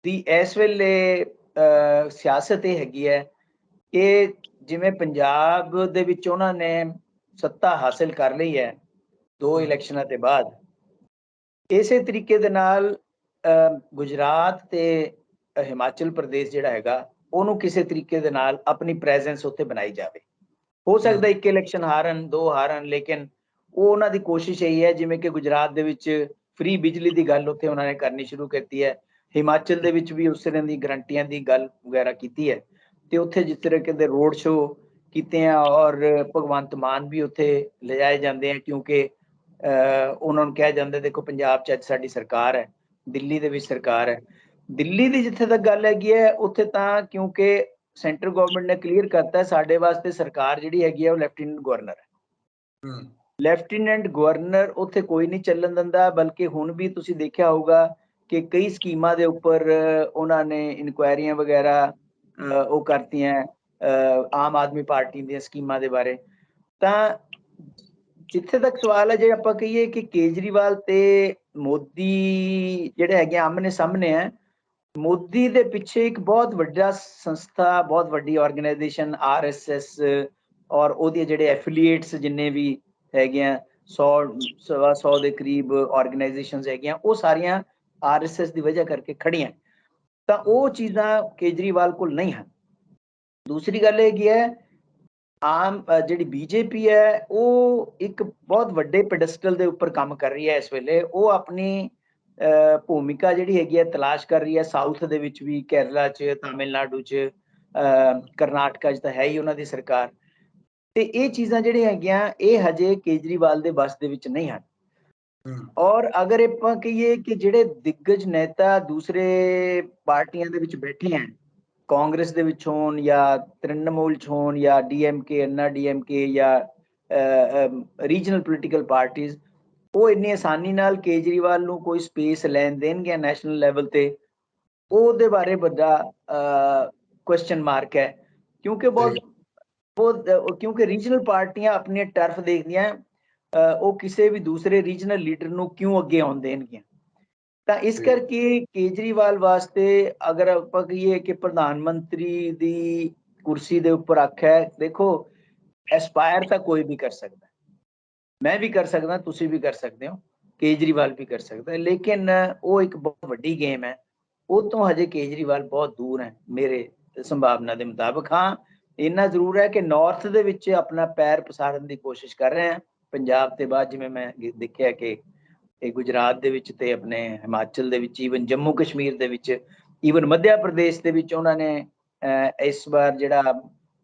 ਦੀ ਇਸ ਵੇਲੇ ਸਿਆਸਤ ਇਹ ਹੈਗੀ ਹੈ ਕਿ ਜਿਵੇਂ ਪੰਜਾਬ ਦੇ ਵਿੱਚ ਉਹਨਾਂ ਨੇ ਸੱਤਾ ਹਾਸਿਲ ਕਰ ਲਈ ਹੈ 2 ਇਲੈਕਸ਼ਨਾਂ ਦੇ ਬਾਅਦ, ਇਸੇ ਤਰੀਕੇ ਦੇ ਨਾਲ ਗੁਜਰਾਤ ਤੇ ਹਿਮਾਚਲ ਪ੍ਰਦੇਸ਼ ਜਿਹੜਾ ਹੈਗਾ ਉਹਨੂੰ ਕਿਸੇ ਤਰੀਕੇ ਦੇ ਨਾਲ ਆਪਣੀ ਪ੍ਰੈਜ਼ੈਂਸ ਉੱਥੇ ਬਣਾਈ ਜਾਵੇ। ਹੋ ਸਕਦਾ 1 ਇਲੈਕਸ਼ਨ ਹਾਰਨ 2 ਹਾਰਨ, ਲੇਕਿਨ ਉਹ ਉਹਨਾਂ ਦੀ ਕੋਸ਼ਿਸ਼ ਇਹੀ ਹੈ, ਜਿਵੇਂ ਕਿ ਗੁਜਰਾਤ ਦੇ ਵਿੱਚ ਫ੍ਰੀ ਬਿਜਲੀ ਦੀ ਗੱਲ ਉੱਥੇ ਉਹਨਾਂ ਨੇ ਕਰਨੀ ਸ਼ੁਰੂ ਕੀਤੀ ਹੈ, ਹਿਮਾਚਲ ਦੇ ਵਿੱਚ ਵੀ ਉਸ ਤਰ੍ਹਾਂ ਦੀ ਗਰੰਟੀਆਂ ਦੀ ਗੱਲ ਵਗੈਰਾ ਕੀਤੀ ਹੈ ਤੇ ਉੱਥੇ ਜਿਸ ਤਰ੍ਹਾਂ ਦੇ ਰੋਡ ਸ਼ੋਅ ਕੀਤੇ ਆ ਔਰ ਭਗਵੰਤ ਮਾਨ ਵੀ ਉੱਥੇ ਲਿਜਾਏ ਜਾਂਦੇ ਆ ਕਿਉਂਕਿ ਉਹਨਾਂ ਨੂੰ ਕਿਹਾ ਜਾਂਦਾ ਦੇਖੋ ਪੰਜਾਬ 'ਚ ਅੱਜ ਸਾਡੀ ਸਰਕਾਰ ਹੈ, ਦਿੱਲੀ ਦੇ ਵਿੱਚ ਸਰਕਾਰ ਹੈ। ਦਿੱਲੀ ਦੀ ਜਿੱਥੇ ਤੱਕ ਗੱਲ ਹੈਗੀ ਹੈ ਉੱਥੇ ਤਾਂ ਕਿਉਂਕਿ ਸੈਂਟਰ ਗਵਰਨਮੈਂਟ ਨੇ ਕਲੀਅਰ ਕਰਤਾ ਸਾਡੇ ਵਾਸਤੇ ਸਰਕਾਰ ਜਿਹੜੀ ਹੈਗੀ ਹੈ ਉਹ ਲੈਫਟੀਨੈਂਟ ਗਵਰਨਰ ਹੈ। ਲੈਫਟੀਨੈਂਟ ਗਵਰਨਰ ਉੱਥੇ ਕੋਈ ਨਹੀਂ ਚੱਲਣ ਦਿੰਦਾ, ਬਲਕਿ ਹੁਣ ਵੀ ਤੁਸੀਂ ਦੇਖਿਆ ਹੋਊਗਾ ਕਿ ਕਈ ਸਕੀਮਾਂ ਦੇ ਉੱਪਰ ਉਹਨਾਂ ਨੇ ਇਨਕੁਆਇਰੀਆਂ ਵਗੈਰਾ ਉਹ ਕਰਤੀਆਂ ਆਮ ਆਦਮੀ ਪਾਰਟੀ ਦੀਆਂ ਸਕੀਮਾਂ ਦੇ ਬਾਰੇ। ਤਾਂ ਜਿੱਥੇ ਤੱਕ ਸਵਾਲ ਹੈ, ਜੇ ਆਪਾਂ ਕਹੀਏ ਕਿ ਕੇਜਰੀਵਾਲ ਤੇ ਮੋਦੀ ਜਿਹੜੇ ਹੈਗੇ ਆਮਨੇ ਸਾਹਮਣੇ ਹੈ, ਮੋਦੀ ਦੇ ਪਿੱਛੇ ਇੱਕ ਬਹੁਤ ਵੱਡਾ ਸੰਸਥਾ, ਬਹੁਤ ਵੱਡੀ ਆਰਗੇਨਾਈਜੇਸ਼ਨ RSS ਔਰ ਉਹਦੇ ਜਿਹੜੇ ਐਫੀਲੀਏਟਸ ਜਿੰਨੇ ਵੀ ਹੈਗੇ ਆ 100 ਦੇ ਕਰੀਬ ਆਰਗੇਨਾਈਜੇਸ਼ਨਸ ਹੈਗੀਆਂ, ਉਹ ਸਾਰੀਆਂ RSS ਦੀ ਵਜ੍ਹਾ ਕਰਕੇ ਖੜੀਆਂ। ਤਾਂ ਉਹ ਚੀਜ਼ਾਂ ਕੇਜਰੀਵਾਲ ਕੋਲ ਨਹੀਂ ਹਨ। ਦੂਸਰੀ ਗੱਲ ਇਹ ਕੀ ਹੈ, ਆਮ ਜਿਹੜੀ BJP ਹੈ ਉਹ ਇੱਕ ਬਹੁਤ ਵੱਡੇ ਪੈਡਸਟਲ ਦੇ ਉੱਪਰ ਕੰਮ ਕਰ ਰਹੀ ਹੈ ਇਸ ਵੇਲੇ। ਉਹ ਆਪਣੀ ਭੂਮਿਕਾ ਜਿਹੜੀ ਹੈਗੀ ਹੈ ਤਲਾਸ਼ ਕਰ ਰਹੀ ਹੈ, ਸਾਊਥ ਦੇ ਵਿੱਚ ਵੀ, ਕੇਰਲਾ 'ਚ, ਤਾਮਿਲਨਾਡੂ 'ਚ, ਕਰਨਾਟਕਾ 'ਚ ਤਾਂ ਹੈ ਹੀ ਉਹਨਾਂ ਦੀ ਸਰਕਾਰ। ਤੇ ਇਹ ਚੀਜ਼ਾਂ ਜਿਹੜੀਆਂ ਹੈਗੀਆਂ ਇਹ ਹਜੇ ਕੇਜਰੀਵਾਲ ਦੇ ਬਸ ਦੇ ਵਿੱਚ ਨਹੀਂ ਹਨ। ਔਰ ਅਗਰ ਆਪਾਂ ਕਹੀਏ ਕਿ ਜਿਹੜੇ ਦਿੱਗਜ ਨੇਤਾ ਦੂਸਰੇ ਪਾਰਟੀਆਂ ਦੇ ਵਿੱਚ ਬੈਠੇ ਹਨ, ਕਾਂਗਰਸ ਦੇ ਵਿੱਚ ਹੋਣ ਜਾਂ ਤ੍ਰਿਣਮੂਲ 'ਚ ਹੋਣ ਜਾਂ DMK, NRDMK ਜਾਂ ਰੀਜਨਲ ਪੋਲੀਟੀਕਲ ਪਾਰਟੀਆਂ, ਉਹ ਇੰਨੀ ਆਸਾਨੀ ਨਾਲ ਕੇਜਰੀਵਾਲ ਨੂੰ ਕੋਈ ਸਪੇਸ ਲੈਣ ਦੇਣਗੇ ਨੈਸ਼ਨਲ ਲੈਵਲ ਤੇ, ਉਹਦੇ ਬਾਰੇ ਵੱਡਾ ਕੁਐਸਚਨ ਮਾਰਕ ਹੈ। ਕਿਉਂਕਿ ਰੀਜਨਲ ਪਾਰਟੀਆਂ ਆਪਣੀਆਂ ਟਰਫ ਦੇਖਦੀਆਂ, ਉਹ ਕਿਸੇ ਵੀ ਦੂਸਰੇ ਰੀਜਨਲ ਲੀਡਰ ਨੂੰ ਕਿਉਂ ਅੱਗੇ ਆਉਣ ਦੇਣਗੀਆਂ। ਤਾਂ ਇਸ ਕਰਕੇ ਕੇਜਰੀਵਾਲ ਵਾਸਤੇ ਅਗਰ ਆਪਾਂ ਕਹੀਏ ਕਿ ਪ੍ਰਧਾਨ ਮੰਤਰੀ ਦੀ ਕੁਰਸੀ ਦੇ ਉੱਪਰ ਅੱਖ ਹੈ, ਦੇਖੋ ਐਸਪਾਇਰ ਤਾਂ ਕੋਈ ਵੀ ਕਰ ਸਕਦਾ, ਮੈਂ ਵੀ ਕਰ ਸਕਦਾ, ਤੁਸੀਂ ਵੀ ਕਰ ਸਕਦੇ ਹੋ, ਕੇਜਰੀਵਾਲ ਵੀ ਕਰ ਸਕਦਾ, ਲੇਕਿਨ ਉਹ ਇੱਕ ਬਹੁਤ ਵੱਡੀ ਗੇਮ ਹੈ। ਉਹ ਤੋਂ ਹਜੇ ਕੇਜਰੀਵਾਲ ਬਹੁਤ ਦੂਰ ਹੈ ਮੇਰੇ ਸੰਭਾਵਨਾ ਦੇ ਮੁਤਾਬਕ। ਹਾਂ ਇੰਨਾ ਜ਼ਰੂਰ ਹੈ ਕਿ ਨਾਰਥ ਦੇ ਵਿੱਚ ਆਪਣਾ ਪੈਰ ਪਸਾਰਨ ਦੀ ਕੋਸ਼ਿਸ਼ ਕਰ ਰਹੇ ਹਾਂ, ਪੰਜਾਬ ਤੇ ਬਾਅਦ ਜਿਵੇਂ ਮੈਂ ਦੇਖਿਆ ਕਿ ਇਹ ਗੁਜਰਾਤ ਦੇ ਵਿੱਚ ਤੇ ਆਪਣੇ ਹਿਮਾਚਲ ਦੇ ਵਿੱਚ, ਈਵਨ ਜੰਮੂ ਕਸ਼ਮੀਰ ਦੇ ਵਿੱਚ, ਈਵਨ ਮੱਧ ਪ੍ਰਦੇਸ਼ ਦੇ ਵਿੱਚ ਉਹਨਾਂ ਨੇ ਇਸ ਵਾਰ ਜਿਹੜਾ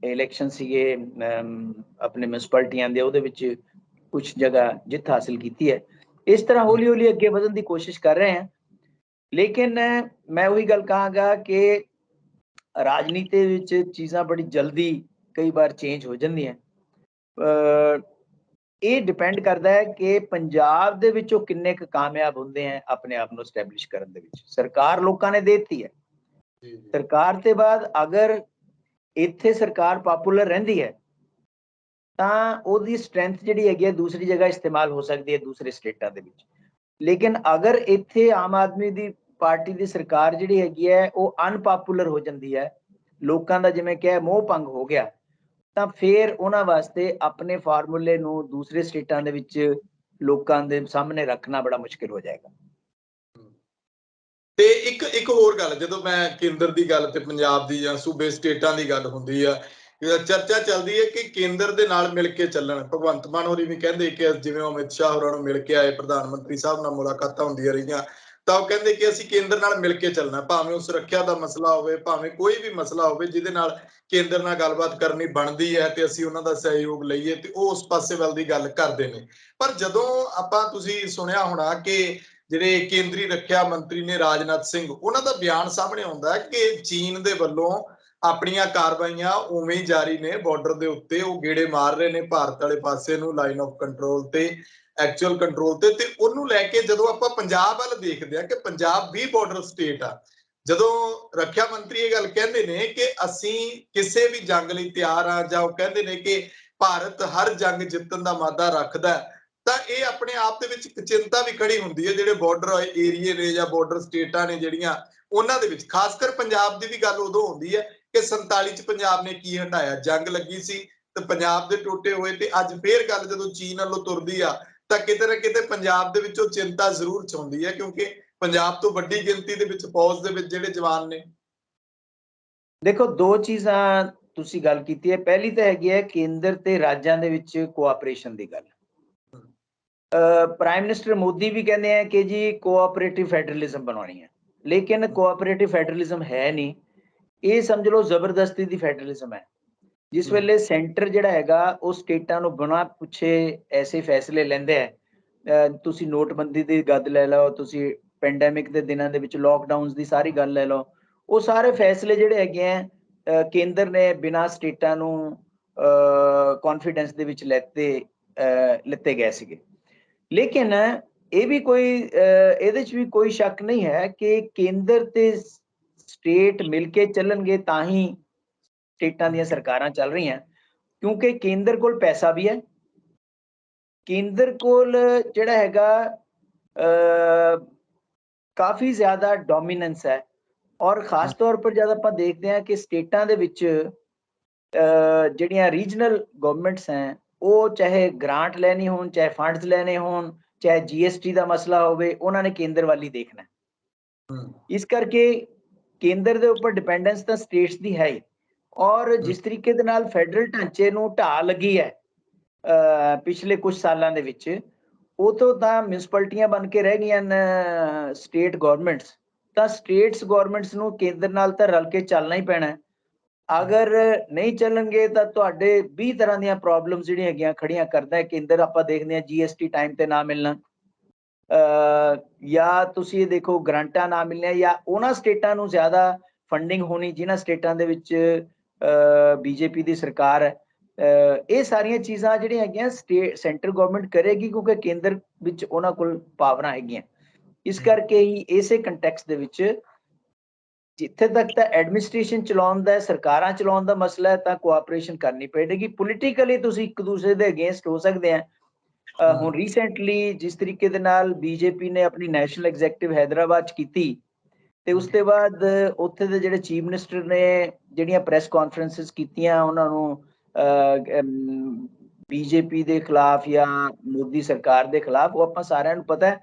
ਇਲੈਕਸ਼ਨ ਸੀਗੇ ਆਪਣੇ ਮਿਊਨਿਸਪੈਲਿਟੀਆਂ ਦੇ, ਉਹਦੇ ਵਿੱਚ ਕੁਝ ਜਗ੍ਹਾ ਜਿੱਤ ਹਾਸਿਲ ਕੀਤੀ ਹੈ। ਇਸ ਤਰ੍ਹਾਂ ਹੌਲੀ ਹੌਲੀ ਅੱਗੇ ਵਧਣ ਦੀ ਕੋਸ਼ਿਸ਼ ਕਰ ਰਹੇ ਹਾਂ। ਲੇਕਿਨ ਮੈਂ ਉਹੀ ਗੱਲ ਕਹਾਂਗਾ ਕਿ ਰਾਜਨੀਤੀ ਵਿੱਚ ਚੀਜ਼ਾਂ ਬੜੀ ਜਲਦੀ ਕਈ ਵਾਰ ਚੇਂਜ ਹੋ ਜਾਂਦੀਆਂ। ਇਹ ਡਿਪੈਂਡ ਕਰਦਾ ਹੈ ਕਿ ਪੰਜਾਬ ਦੇ ਵਿੱਚ ਉਹ ਕਿੰਨੇ ਕੁ ਕਾਮਯਾਬ ਹੁੰਦੇ ਹੈ ਆਪਣੇ ਆਪ ਨੂੰ ਐਸਟੈਬਲਿਸ਼ ਕਰਨ ਦੇ ਵਿੱਚ। ਸਰਕਾਰ ਲੋਕਾਂ ਨੇ ਦੇ ਦਿੱਤੀ ਹੈ, ਸਰਕਾਰ ਤੇ ਬਾਅਦ ਅਗਰ ਇੱਥੇ ਸਰਕਾਰ ਪਪੂਲਰ ਰਹਿੰਦੀ ਹੈ ਤਾਂ ਉਹਦੀ ਸਟਰੈਂਥ ਜਿਹੜੀ ਹੈਗੀ ਹੈ ਦੂਸਰੀ ਜਗ੍ਹਾ ਇਸਤੇਮਾਲ ਹੋ ਸਕਦੀ ਹੈ, ਦੂਸਰੇ ਸਟੇਟਾਂ ਦੇ ਵਿੱਚ। ਲੇਕਿਨ ਅਗਰ ਇੱਥੇ ਆਮ ਆਦਮੀ ਦੀ ਪਾਰਟੀ ਦੀ ਸਰਕਾਰ ਜਿਹੜੀ ਹੈਗੀ ਹੈ ਉਹ ਅਨਪਾਪੂਲਰ ਹੋ ਜਾਂਦੀ ਹੈ, ਲੋਕਾਂ ਦਾ ਜਿਵੇਂ ਕਿਹਾ ਮੋਹ ਭੰਗ ਹੋ ਗਿਆ, ਤਾਂ ਫਿਰ ਉਹਨਾਂ ਵਾਸਤੇ ਆਪਣੇ ਫਾਰਮੂਲੇ ਨੂੰ ਦੂਸਰੇ ਸਟੇਟਾਂ ਦੇ ਵਿੱਚ ਲੋਕਾਂ ਦੇ ਸਾਹਮਣੇ ਰੱਖਣਾ ਬੜਾ ਮੁਸ਼ਕਿਲ ਹੋ ਜਾਏਗਾ। ਤੇ ਇੱਕ ਹੋਰ ਗੱਲ, ਜਦੋਂ ਮੈਂ ਕੇਂਦਰ ਦੀ ਗੱਲ ਤੇ ਪੰਜਾਬ ਦੀ ਜਾਂ ਸੂਬੇ ਸਟੇਟਾਂ ਦੀ ਗੱਲ ਹੁੰਦੀ ਆ, ਚਰਚਾ ਚੱਲਦੀ ਹੈ ਕਿ ਕੇਂਦਰ ਦੇ ਨਾਲ ਮਿਲ ਕੇ ਚੱਲਣ। ਭਗਵੰਤ ਮਾਨ ਹੋਰੀ ਵੀ ਕਹਿੰਦੇ ਕਿ ਜਿਵੇਂ ਅਮਿਤ ਸ਼ਾਹ ਹੋਰਾਂ ਨੂੰ ਮਿਲ ਕੇ ਆਏ, ਪ੍ਰਧਾਨ ਮੰਤਰੀ ਸਾਹਿਬ ਨਾਲ ਮੁਲਾਕਾਤਾਂ ਹੁੰਦੀਆਂ ਰਹੀਆਂ, ਤਾਂ ਉਹ ਕਹਿੰਦੇ ਕਿ ਅਸੀਂ ਕੇਂਦਰ ਨਾਲ ਮਿਲ ਕੇ ਚੱਲਣਾ, ਭਾਵੇਂ ਉਹ ਸੁਰੱਖਿਆ ਦਾ ਮਸਲਾ ਹੋਵੇ, ਭਾਵੇਂ ਕੋਈ ਵੀ ਮਸਲਾ ਹੋਵੇ ਜਿਹਦੇ ਨਾਲ ਕੇਂਦਰ ਨਾਲ ਗੱਲਬਾਤ ਕਰਨੀ ਬਣਦੀ ਹੈ ਤੇ ਅਸੀਂ ਉਹਨਾਂ ਦਾ ਸਹਿਯੋਗ ਲਈਏ, ਤੇ ਉਹ ਉਸ ਪਾਸੇ ਵੱਲ ਦੀ ਗੱਲ ਕਰਦੇ ਨੇ। ਪਰ ਜਦੋਂ ਤੁਸੀਂ ਸੁਣਿਆ ਹੋਣਾ ਕਿ ਜਿਹੜੇ ਕੇਂਦਰੀ ਰੱਖਿਆ ਮੰਤਰੀ ਨੇ ਰਾਜਨਾਥ ਸਿੰਘ, ਉਹਨਾਂ ਦਾ ਬਿਆਨ ਸਾਹਮਣੇ ਆਉਂਦਾ ਹੈ ਕਿ ਚੀਨ ਦੇ ਵੱਲੋਂ ਆਪਣੀਆਂ ਕਾਰਵਾਈਆਂ ਉਵੇਂ ਹੀ ਜਾਰੀ ਨੇ, ਬਾਰਡਰ ਦੇ ਉੱਤੇ ਉਹ ਗੇੜੇ ਮਾਰ ਰਹੇ ਨੇ ਭਾਰਤ ਵਾਲੇ ਪਾਸੇ ਨੂੰ, ਲਾਈਨ ਆਫ ਕੰਟਰੋਲ ਤੇ, ਐਕਚੁਅਲ ਕੰਟਰੋਲ ਤੇ। ਤੇ ਉਹਨੂੰ ਲੈ ਕੇ ਜਦੋਂ ਆਪਾਂ ਪੰਜਾਬ ਵੱਲ ਦੇਖਦੇ ਆ ਕਿ ਪੰਜਾਬ ਵੀ ਬਾਰਡਰ ਸਟੇਟ ਆ, ਜਦੋਂ ਰੱਖਿਆ ਮੰਤਰੀ ਇਹ ਗੱਲ ਕਹਿੰਦੇ ਨੇ ਕਿ ਅਸੀਂ ਕਿਸੇ ਵੀ ਜੰਗ ਲਈ ਤਿਆਰ ਆ, ਜਾਂ ਉਹ ਕਹਿੰਦੇ ਨੇ ਕਿ ਭਾਰਤ ਹਰ ਜੰਗ ਜਿੱਤਣ ਦਾ ਮਾਦਾ ਰੱਖਦਾ, ਤਾਂ ਇਹ ਆਪਣੇ ਆਪ ਦੇ ਵਿੱਚ ਇੱਕ ਚਿੰਤਾ ਵੀ ਖੜੀ ਹੁੰਦੀ ਹੈ ਜਿਹੜੇ ਬਾਰਡਰ ਏਰੀਏ ਨੇ ਜਾਂ ਬਾਰਡਰ ਸਟੇਟਾਂ ਨੇ ਜਿਹੜੀਆਂ, ਉਹਨਾਂ ਦੇ ਵਿੱਚ ਖਾਸ ਕਰ ਪੰਜਾਬ ਦੀ ਵੀ ਗੱਲ ਉਦੋਂ ਹੁੰਦੀ ਹੈ ਕਿ 47 ਚ ਪੰਜਾਬ ਨੇ ਕੀ ਹਟਾਇਆ, ਜੰਗ ਲੱਗੀ ਸੀ ਤੇ ਪੰਜਾਬ ਦੇ ਟੋਟੇ ਹੋਏ, ਤੇ ਅੱਜ ਫੇਰ ਗੱਲ ਜਦੋਂ ਚੀਨ ਵੱਲੋਂ ਤੁਰਦੀ ਆ ਤਾਂ ਕਿਤੇ ਨਾ ਕਿਤੇ ਪੰਜਾਬ ਦੇ ਵਿੱਚੋਂ ਚਿੰਤਾ ਜ਼ਰੂਰ ਛਾਉਂਦੀ ਹੈ, ਕਿਉਂਕਿ ਪੰਜਾਬ ਤੋਂ ਵੱਡੀ ਗਿਣਤੀ ਦੇ ਵਿੱਚ ਫੌਜ ਦੇ ਵਿੱਚ ਜਿਹੜੇ ਜਵਾਨ ਨੇ। ਦੇਖੋ, ਦੋ ਚੀਜ਼ਾਂ ਤੁਸੀਂ ਗੱਲ ਕੀਤੀ ਹੈ। ਪਹਿਲੀ ਤਾਂ ਹੈਗੀ ਹੈ ਕੇਂਦਰ ਤੇ ਰਾਜਾਂ ਦੇ ਵਿੱਚ ਕੋਆਪਰੇਸ਼ਨ ਦੀ ਗੱਲ। ਪ੍ਰਾਈਮ ਮਿਨਿਸਟਰ ਮੋਦੀ ਵੀ ਕਹਿੰਦੇ ਆ ਕਿ ਜੀ ਕੋਆਪਰੇਟਿਵ ਫੈਡਰਲਿਜ਼ਮ ਬਣਾਉਣੀ ਹੈ, ਲੇਕਿਨ ਕੋਆਪਰੇਟਿਵ ਫੈਡਰਲਿਜ਼ਮ ਹੈ ਨਹੀਂ, ਇਹ ਸਮਝ ਲਓ ਜ਼ਬਰਦਸਤੀ ਦੀ ਫੈਡਰਲਿਜ਼ਮ ਹੈ। ਜਿਸ ਵੇਲੇ ਸੈਂਟਰ ਜਿਹੜਾ ਹੈਗਾ ਉਹ ਸਟੇਟਾਂ ਨੂੰ ਬਿਨਾਂ ਪੁੱਛੇ ਐਸੇ ਫੈਸਲੇ ਲੈਂਦੇ ਹੈ। ਤੁਸੀਂ ਨੋਟਬੰਦੀ ਦੀ ਗੱਲ ਲੈ ਲਓ, ਤੁਸੀਂ ਪੈਂਡੈਮਿਕ ਦੇ ਦਿਨਾਂ ਦੇ ਵਿੱਚ ਲੋਕਡਾਊਨਸ ਦੀ ਸਾਰੀ ਗੱਲ ਲੈ ਲਓ, ਉਹ ਸਾਰੇ ਫੈਸਲੇ ਜਿਹੜੇ ਹੈਗੇ ਆ ਕੇਂਦਰ ਨੇ ਬਿਨਾਂ ਸਟੇਟਾਂ ਨੂੰ ਕੌਨਫੀਡੈਂਸ ਦੇ ਵਿੱਚ ਲਿੱਤੇ ਗਏ ਸੀਗੇ। ਲੇਕਿਨ ਇਹ ਵੀ ਕੋਈ ਇਹਦੇ 'ਚ ਵੀ ਕੋਈ ਸ਼ੱਕ ਨਹੀਂ ਹੈ ਕਿ ਕੇਂਦਰ ਤੇ ਸਟੇਟ ਮਿਲ ਕੇ ਚੱਲਣਗੇ ਤਾਂ ਹੀ ਸਟੇਟਾਂ ਦੀਆਂ ਸਰਕਾਰਾਂ ਚੱਲ ਰਹੀਆਂ, ਕਿਉਂਕਿ ਕੇਂਦਰ ਕੋਲ ਪੈਸਾ ਵੀ ਹੈ, ਕੇਂਦਰ ਕੋਲ ਜਿਹੜਾ ਹੈਗਾ ਕਾਫੀ ਜ਼ਿਆਦਾ ਡੋਮੀਨੈਂਸ ਹੈ। ਔਰ ਖਾਸ ਤੌਰ ਪਰ ਜਦ ਆਪਾਂ ਦੇਖਦੇ ਹਾਂ ਕਿ ਸਟੇਟਾਂ ਦੇ ਵਿੱਚ ਜਿਹੜੀਆਂ ਰੀਜਨਲ ਗਵਰਨਮੈਂਟਸ ਹੈ, ਉਹ ਚਾਹੇ ਗ੍ਰਾਂਟ ਲੈਣੀ ਹੋਣ, ਚਾਹੇ ਫੰਡਸ ਲੈਣੇ ਹੋਣ, ਚਾਹੇ GST ਦਾ ਮਸਲਾ ਹੋਵੇ, ਉਹਨਾਂ ਨੇ ਕੇਂਦਰ ਵੱਲ ਹੀ ਦੇਖਣਾ। ਇਸ ਕਰਕੇ ਕੇਂਦਰ ਦੇ ਉੱਪਰ ਡਿਪੈਂਡੈਂਸ ਤਾਂ ਸਟੇਟਸ ਦੀ ਹੈ ਹੀ। ਔਰ ਜਿਸ ਤਰੀਕੇ ਦੇ ਨਾਲ ਫੈਡਰਲ ਢਾਂਚੇ ਨੂੰ ਢਾਹ ਲੱਗੀ ਹੈ ਪਿਛਲੇ ਕੁਝ ਸਾਲਾਂ ਦੇ ਵਿੱਚ, ਉਹ ਤੋਂ ਤਾਂ ਮਿਊਨਿਸਪੈਲਿਟੀਆਂ ਬਣ ਕੇ ਰਹਿ ਗਈਆਂ ਸਟੇਟ ਗਵਰਨਮੈਂਟਸ, ਤਾਂ ਸਟੇਟਸ ਗਵਰਨਮੈਂਟਸ ਨੂੰ ਕੇਂਦਰ ਨਾਲ ਤਾਂ ਰਲ ਕੇ ਚੱਲਣਾ ਹੀ ਪੈਣਾ। ਅਗਰ ਨਹੀਂ ਚੱਲਣਗੇ ਤਾਂ ਤੁਹਾਡੇ 20 ਤਰ੍ਹਾਂ ਦੀਆਂ ਪ੍ਰੋਬਲਮਸ ਜਿਹੜੀਆਂ ਹੈਗੀਆਂ ਖੜੀਆਂ ਕਰਦਾ ਹੈ ਕੇਂਦਰ। ਆਪਾਂ ਦੇਖਦੇ ਹਾਂ GST ਟਾਈਮ ਤੇ ਨਾ ਮਿਲਣਾ, ਜਾਂ ਤੁਸੀਂ ਇਹ ਦੇਖੋ ਗ੍ਰਾਂਟਾਂ ਨਾ ਮਿਲਣੀਆਂ, ਜਾਂ ਉਹਨਾਂ ਸਟੇਟਾਂ ਨੂੰ ਜ਼ਿਆਦਾ ਫੰਡਿੰਗ ਹੋਣੀ ਜਿਨ੍ਹਾਂ ਸਟੇਟਾਂ ਦੇ ਵਿੱਚ BJP ਦੀ ਸਰਕਾਰ ਹੈ। ਇਹ ਸਾਰੀਆਂ ਚੀਜ਼ਾਂ ਜਿਹੜੀਆਂ ਹੈਗੀਆਂ ਸੈਂਟਰ ਗਵਰਨਮੈਂਟ ਕਰੇਗੀ, ਕਿਉਂਕਿ ਕੇਂਦਰ ਵਿੱਚ ਉਹਨਾਂ ਕੋਲ ਪਾਵਰਾਂ ਹੈਗੀਆਂ। ਇਸ ਕਰਕੇ ਹੀ ਇਸੇ ਕੰਟੈਕਸਟ ਦੇ ਵਿੱਚ ਜਿੱਥੇ ਤੱਕ ਤਾਂ ਐਡਮਿਨਿਸਟ੍ਰੇਸ਼ਨ ਚਲਾਉਣ ਦਾ, ਸਰਕਾਰਾਂ ਚਲਾਉਣ ਦਾ ਮਸਲਾ ਹੈ, ਤਾਂ ਕੋਆਪਰੇਸ਼ਨ ਕਰਨੀ ਪਏਗੀ। ਪੋਲੀਟੀਕਲੀ ਤੁਸੀਂ ਇੱਕ ਦੂਸਰੇ ਦੇ ਅਗੇਂਸਟ ਹੋ ਸਕਦੇ ਆ। ਹੁਣ ਰੀਸੈਂਟਲੀ ਜਿਸ ਤਰੀਕੇ ਦੇ ਨਾਲ BJP ਨੇ ਆਪਣੀ ਨੈਸ਼ਨਲ ਐਗਜ਼ੈਕਟਿਵ ਹੈਦਰਾਬਾਦ 'ਚ ਕੀਤੀ, ਤੇ ਉਸ ਤੋਂ ਬਾਅਦ ਉੱਥੇ ਦੇ ਜਿਹੜੇ ਚੀਫ ਮਿਨਿਸਟਰ ਨੇ ਜਿਹੜੀਆਂ ਪ੍ਰੈਸ ਕਾਨਫਰੰਸਿਸ ਕੀਤੀਆਂ, ਉਹਨਾਂ ਨੂੰ BJP ਦੇ ਖਿਲਾਫ ਜਾਂ ਮੋਦੀ ਸਰਕਾਰ ਦੇ ਖਿਲਾਫ, ਉਹ ਆਪਾਂ ਸਾਰਿਆਂ ਨੂੰ ਪਤਾ ਹੈ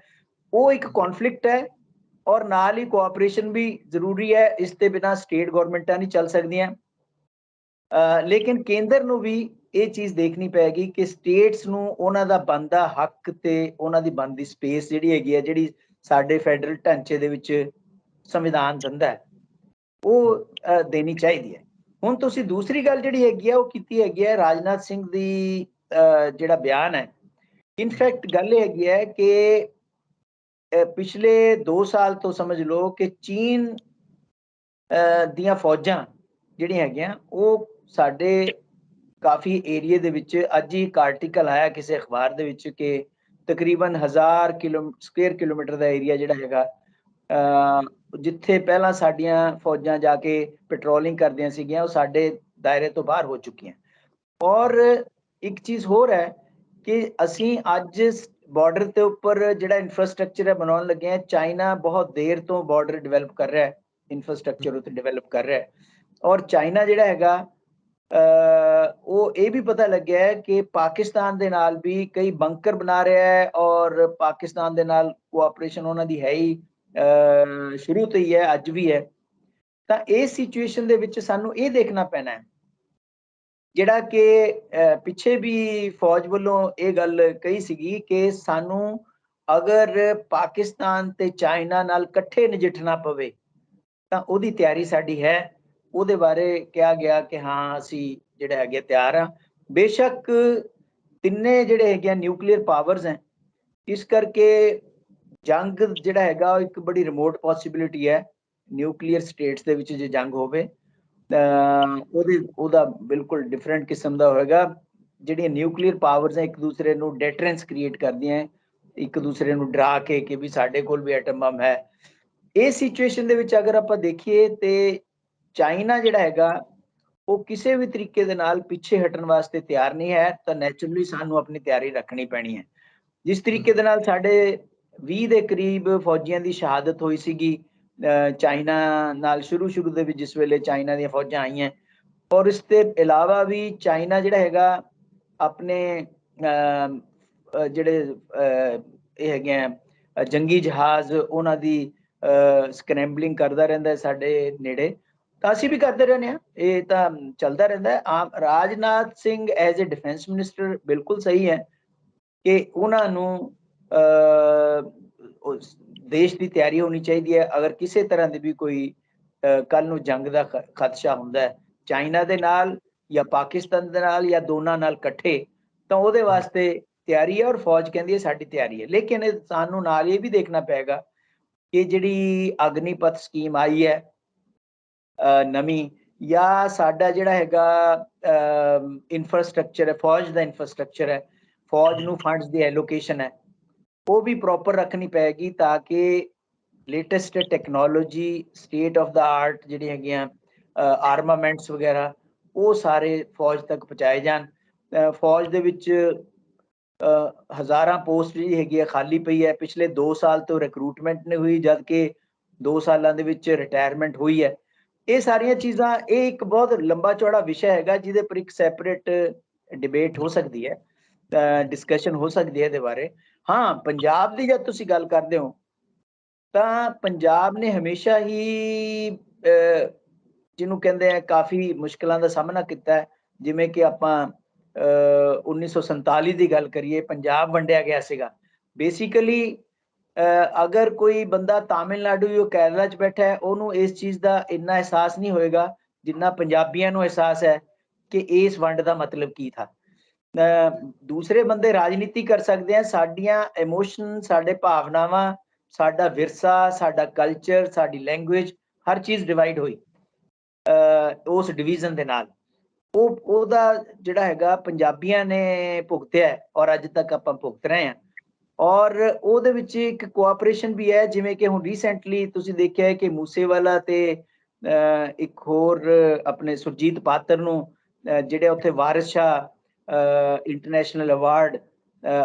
ਉਹ ਇੱਕ ਕੌਨਫਲਿਕਟ ਹੈ। ਔਰ ਨਾਲ ਹੀ ਕੋਆਪਰੇਸ਼ਨ ਵੀ ਜ਼ਰੂਰੀ ਹੈ, ਇਸ ਤੇ ਬਿਨਾਂ ਸਟੇਟ ਗਵਰਨਮੈਂਟਾਂ ਨਹੀਂ ਚੱਲ ਸਕਦੀਆਂ। ਲੇਕਿਨ ਕੇਂਦਰ ਨੂੰ ਵੀ ਇਹ ਚੀਜ਼ ਦੇਖਣੀ ਪਏਗੀ ਕਿ ਸਟੇਟਸ ਨੂੰ ਉਹਨਾਂ ਦਾ ਬਣਦਾ ਹੱਕ ਤੇ ਉਹਨਾਂ ਦੀ ਬਣਦੀ ਸਪੇਸ ਜਿਹੜੀ ਹੈਗੀ ਹੈ, ਜਿਹੜੀ ਸਾਡੇ ਫੈਡਰਲ ਢਾਂਚੇ ਦੇ ਵਿੱਚ ਸੰਵਿਧਾਨ ਦਿੰਦਾ ਹੈ, ਉਹ ਦੇਣੀ ਚਾਹੀਦੀ ਹੈ। ਹੁਣ ਤੁਸੀਂ ਦੂਸਰੀ ਗੱਲ ਜਿਹੜੀ ਹੈਗੀ ਆ ਉਹ ਕੀਤੀ ਹੈਗੀ ਹੈ ਰਾਜਨਾਥ ਸਿੰਘ ਦੀ ਜਿਹੜਾ ਬਿਆਨ ਹੈ। ਇਨਫੈਕਟ ਗੱਲ ਇਹ ਹੈਗੀ ਹੈ ਕਿ ਪਿਛਲੇ 2 ਸਾਲ ਤੋਂ ਸਮਝ ਲਓ ਕਿ ਚੀਨ ਦੀਆਂ ਫੌਜਾਂ ਜਿਹੜੀਆਂ ਹੈਗੀਆਂ ਉਹ ਸਾਡੇ ਕਾਫੀ ਏਰੀਏ ਦੇ ਵਿੱਚ ਅੱਜ ਹੀ ਇੱਕ ਆਰਟੀਕਲ ਆਇਆ ਕਿਸੇ ਅਖਬਾਰ ਦੇ ਵਿੱਚ ਕਿ ਤਕਰੀਬਨ 1000 ਸਕੁਅਰ ਕਿਲੋਮੀਟਰ ਦਾ ਏਰੀਆ ਜਿਹੜਾ ਹੈਗਾ ਜਿੱਥੇ ਪਹਿਲਾਂ ਸਾਡੀਆਂ ਫੌਜਾਂ ਜਾ ਕੇ ਪੈਟਰੋਲਿੰਗ ਕਰਦੀਆਂ ਸੀਗੀਆਂ ਉਹ ਸਾਡੇ ਦਾਇਰੇ ਤੋਂ ਬਾਹਰ ਹੋ ਚੁੱਕੀਆਂ। ਔਰ ਇੱਕ ਚੀਜ਼ ਹੋਰ ਹੈ ਕਿ ਅਸੀਂ ਅੱਜ ਬਾਰਡਰ ਦੇ ਉੱਪਰ ਜਿਹੜਾ ਇਨਫਰਾਸਟ੍ਰਕਚਰ ਹੈ ਬਣਾਉਣ ਲੱਗੇ ਹਾਂ। ਚਾਈਨਾ ਬਹੁਤ ਦੇਰ ਤੋਂ ਬਾਰਡਰ ਡਿਵੈਲਪ ਕਰ ਰਿਹਾ ਹੈ, ਇਨਫਰਾਸਟ੍ਰਕਚਰ ਉੱਤੇ ਡਿਵੈਲਪ ਕਰ ਰਿਹਾ ਹੈ। ਔਰ ਚਾਈਨਾ ਜਿਹੜਾ ਹੈਗਾ ਉਹ ਇਹ ਵੀ ਪਤਾ ਲੱਗਿਆ ਹੈ ਕਿ ਪਾਕਿਸਤਾਨ ਦੇ ਨਾਲ ਵੀ ਕਈ ਬੰਕਰ ਬਣਾ ਰਿਹਾ ਹੈ ਔਰ ਪਾਕਿਸਤਾਨ ਦੇ ਨਾਲ ਕੋਆਪਰੇਸ਼ਨ ਉਹਨਾਂ ਦੀ ਹੈ ਹੀ ਸ਼ੁਰੂ ਤੋਂ ਹੀ ਹੈ, ਅੱਜ ਵੀ ਹੈ। ਤਾਂ ਇਸ ਸਿਚੁਏਸ਼ਨ ਦੇ ਵਿੱਚ ਸਾਨੂੰ ਇਹ ਦੇਖਣਾ ਪੈਣਾ ਹੈ ਜਿਹੜਾ ਕਿ ਪਿੱਛੇ ਵੀ ਫੌਜ ਵੱਲੋਂ ਇਹ ਗੱਲ ਕਹੀ ਸੀਗੀ ਕਿ ਸਾਨੂੰ ਅਗਰ ਪਾਕਿਸਤਾਨ ਤੇ ਚਾਈਨਾ ਨਾਲ ਇਕੱਠੇ ਨਜਿੱਠਣਾ ਪਵੇ ਤਾਂ ਉਹਦੀ ਤਿਆਰੀ ਸਾਡੀ ਹੈ। ਉਹਦੇ ਬਾਰੇ ਕਿਹਾ ਗਿਆ ਕਿ ਹਾਂ ਅਸੀਂ ਜਿਹੜੇ ਹੈਗੇ ਤਿਆਰ ਆ। ਬੇਸ਼ੱਕ ਤਿੰਨੇ ਜਿਹੜੇ ਹੈਗੇ ਨਿਊਕਲੀਅਰ ਪਾਵਰਸ ਹੈ, ਇਸ ਕਰਕੇ ਜੰਗ ਜਿਹੜਾ ਹੈਗਾ ਉਹ ਇੱਕ ਬੜੀ ਰਿਮੋਟ ਪੋਸੀਬਿਲਿਟੀ ਹੈ। ਨਿਊਕਲੀਅਰ ਸਟੇਟਸ ਦੇ ਵਿੱਚ ਜੇ ਜੰਗ ਹੋਵੇ ਉਹਦਾ ਬਿਲਕੁਲ ਡਿਫਰੈਂਟ ਕਿਸਮ ਦਾ ਹੋਏਗਾ। ਜਿਹੜੀਆਂ ਨਿਊਕਲੀਅਰ ਪਾਵਰਸ ਹੈ ਇੱਕ ਦੂਸਰੇ ਨੂੰ ਡੈਟਰੈਂਸ ਕ੍ਰੀਏਟ ਕਰਦੀਆਂ, ਇੱਕ ਦੂਸਰੇ ਨੂੰ ਡਰਾ ਕੇ ਕਿ ਵੀ ਸਾਡੇ ਕੋਲ ਵੀ ਐਟਮ ਬੰਬ ਹੈ। ਇਸ ਸਿਚੁਏਸ਼ਨ ਦੇ ਵਿੱਚ ਅਗਰ ਆਪਾਂ ਦੇਖੀਏ ਤੇ ਚਾਈਨਾ ਜਿਹੜਾ ਹੈਗਾ ਉਹ ਕਿਸੇ ਵੀ ਤਰੀਕੇ ਦੇ ਨਾਲ ਪਿੱਛੇ ਹਟਣ ਵਾਸਤੇ ਤਿਆਰ ਨਹੀਂ ਹੈ। ਤਾਂ ਨੈਚੁਰਲੀ ਸਾਨੂੰ ਆਪਣੀ ਤਿਆਰੀ ਰੱਖਣੀ ਪੈਣੀ ਹੈ। ਜਿਸ ਤਰੀਕੇ ਦੇ ਨਾਲ ਸਾਡੇ 20 ਦੇ ਕਰੀਬ ਫੌਜੀਆਂ ਦੀ ਸ਼ਹਾਦਤ ਹੋਈ ਸੀਗੀ ਚਾਈਨਾ ਨਾਲ ਸ਼ੁਰੂ ਦੇ ਵਿੱਚ ਜਿਸ ਵੇਲੇ ਚਾਈਨਾ ਦੀਆਂ ਫੌਜਾਂ ਆਈਆਂ। ਔਰ ਇਸ ਤੇ ਇਲਾਵਾ ਵੀ ਚਾਈਨਾ ਜਿਹੜਾ ਹੈਗਾ ਆਪਣੇ ਜਿਹੜੇ ਇਹ ਹੈਗੇ ਆ ਜੰਗੀ ਜਹਾਜ਼ ਉਹਨਾਂ ਦੀ ਸਕ੍ਰੈਂਬਲਿੰਗ ਕਰਦਾ ਰਹਿੰਦਾ ਸਾਡੇ ਨੇੜੇ। ਤਾਂ ਅਸੀਂ ਵੀ ਕਰਦੇ ਰਹਿੰਦੇ ਹਾਂ, ਇਹ ਤਾਂ ਚੱਲਦਾ ਰਹਿੰਦਾ ਹੈ। Rajnath Singh as a defence minister ਬਿਲਕੁਲ ਸਹੀ ਹੈ ਕਿ ਉਹਨਾਂ ਨੂੰ ਦੇਸ਼ ਦੀ ਤਿਆਰੀ ਹੋਣੀ ਚਾਹੀਦੀ ਹੈ। ਅਗਰ ਕਿਸੇ ਤਰ੍ਹਾਂ ਦੀ ਵੀ ਕੋਈ ਕੱਲ ਨੂੰ ਜੰਗ ਦਾ ਖਦਸ਼ਾ ਹੁੰਦਾ ਹੈ ਚਾਈਨਾ ਦੇ ਨਾਲ ਜਾਂ ਪਾਕਿਸਤਾਨ ਦੇ ਨਾਲ ਜਾਂ ਦੋਨਾਂ ਨਾਲ ਇਕੱਠੇ, ਤਾਂ ਉਹਦੇ ਵਾਸਤੇ ਤਿਆਰੀ ਹੈ। ਔਰ ਫੌਜ ਕਹਿੰਦੀ ਹੈ ਸਾਡੀ ਤਿਆਰੀ ਹੈ। ਲੇਕਿਨ ਸਾਨੂੰ ਨਾਲ ਇਹ ਵੀ ਦੇਖਣਾ ਪਏਗਾ ਕਿ ਜਿਹੜੀ ਅਗਨੀਪਥ ਸਕੀਮ ਆਈ ਹੈ ਨਵੀਂ, ਜਾਂ ਸਾਡਾ ਜਿਹੜਾ ਹੈਗਾ ਇਨਫਰਾਸਟ੍ਰਕਚਰ ਹੈ, ਫੌਜ ਦਾ ਇਨਫਰਾਸਟ੍ਰਕਚਰ ਹੈ, ਫੌਜ ਨੂੰ ਫੰਡਸ ਦੀ ਐਲੋਕੇਸ਼ਨ ਹੈ, ਉਹ ਵੀ ਪ੍ਰੋਪਰ ਰੱਖਣੀ ਪਏਗੀ ਤਾਂ ਕਿ latest technology, state of the art ਜਿਹੜੀ ਹੈਗੀਆਂ ਆਰਮਾਮੈਂਟਸ ਵਗੈਰਾ ਉਹ ਸਾਰੇ ਫੌਜ ਤੱਕ ਪਹੁੰਚਾਏ ਜਾਣ। ਫੌਜ ਦੇ ਵਿੱਚ ਹਜ਼ਾਰਾਂ ਪੋਸਟ ਜਿਹੜੀ ਹੈਗੀ ਹੈ ਖਾਲੀ ਪਈ ਹੈ। ਪਿਛਲੇ 2 ਸਾਲ ਤੋਂ ਰਿਕਰੂਟਮੈਂਟ ਨਹੀਂ ਹੋਈ, ਜਦ ਕਿ 2 ਸਾਲਾਂ ਦੇ ਵਿੱਚ ਰਿਟਾਇਰਮੈਂਟ ਹੋਈ ਹੈ। ਇਹ ਸਾਰੀਆਂ ਚੀਜ਼ਾਂ, ਇਹ ਇੱਕ ਬਹੁਤ ਲੰਬਾ ਚੌੜਾ ਵਿਸ਼ਾ ਹੈਗਾ ਜਿਹਦੇ ਪਰ ਇੱਕ ਸੈਪਰੇਟ ਡਿਬੇਟ ਹੋ ਸਕਦੀ ਹੈ, ਡਿਸਕਸ਼ਨ ਹੋ ਸਕਦੀ ਹੈ ਇਹਦੇ ਬਾਰੇ। ਹਾਂ, ਪੰਜਾਬ ਦੀ ਜਦ ਤੁਸੀਂ ਗੱਲ ਕਰਦੇ ਹੋ ਤਾਂ ਪੰਜਾਬ ਨੇ ਹਮੇਸ਼ਾ ਹੀ ਜਿਹਨੂੰ ਕਹਿੰਦੇ ਆ ਕਾਫੀ ਮੁਸ਼ਕਲਾਂ ਦਾ ਸਾਹਮਣਾ ਕੀਤਾ ਹੈ। ਜਿਵੇਂ ਕਿ ਆਪਾਂ 1947 ਦੀ ਗੱਲ ਕਰੀਏ, ਪੰਜਾਬ ਵੰਡਿਆ ਗਿਆ ਸੀਗਾ। ਬੇਸਿਕਲੀ ਅਗਰ ਕੋਈ ਬੰਦਾ ਤਾਮਿਲਨਾਡੂ ਜਾਂ ਕੇਰਲਾ 'ਚ ਬੈਠਾ ਹੈ ਉਹਨੂੰ ਇਸ ਚੀਜ਼ ਦਾ ਇੰਨਾ ਅਹਿਸਾਸ ਨਹੀਂ ਹੋਏਗਾ ਜਿੰਨਾ ਪੰਜਾਬੀਆਂ ਨੂੰ ਅਹਿਸਾਸ ਹੈ ਕਿ ਇਸ ਵੰਡ ਦਾ ਮਤਲਬ ਕੀ ਥਾ। ਦੂਸਰੇ ਬੰਦੇ ਰਾਜਨੀਤੀ ਕਰ ਸਕਦੇ ਆ, ਸਾਡੀਆਂ ਇਮੋਸ਼ਨ, ਸਾਡੇ ਭਾਵਨਾਵਾਂ, ਸਾਡਾ ਵਿਰਸਾ, ਸਾਡਾ ਕਲਚਰ, ਸਾਡੀ ਲੈਂਗੁਏਜ, ਹਰ ਚੀਜ਼ ਡਿਵਾਈਡ ਹੋਈ ਉਸ ਡਿਵੀਜ਼ਨ ਦੇ ਨਾਲ। ਉਹਦਾ ਜਿਹੜਾ ਹੈਗਾ ਪੰਜਾਬੀਆਂ ਨੇ ਭੁਗਤਿਆ ਔਰ ਅੱਜ ਤੱਕ ਆਪਾਂ ਭੁਗਤ ਰਹੇ ਹਾਂ। ਔਰ ਉਹਦੇ ਵਿੱਚ ਇੱਕ ਕੋਆਪਰੇਸ਼ਨ ਵੀ ਹੈ, ਜਿਵੇਂ ਕਿ ਹੁਣ ਰੀਸੈਂਟਲੀ ਤੁਸੀਂ ਦੇਖਿਆ ਹੈ ਕਿ ਮੂਸੇਵਾਲਾ ਤੇ ਇੱਕ ਹੋਰ ਆਪਣੇ ਸੁਰਜੀਤ ਪਾਤਰ ਨੂੰ ਜਿਹੜੇ ਉੱਥੇ ਵਾਰਿਸ ਸ਼ਾਹ ਇੰਟਰਨੈਸ਼ਨਲ ਅਵਾਰਡ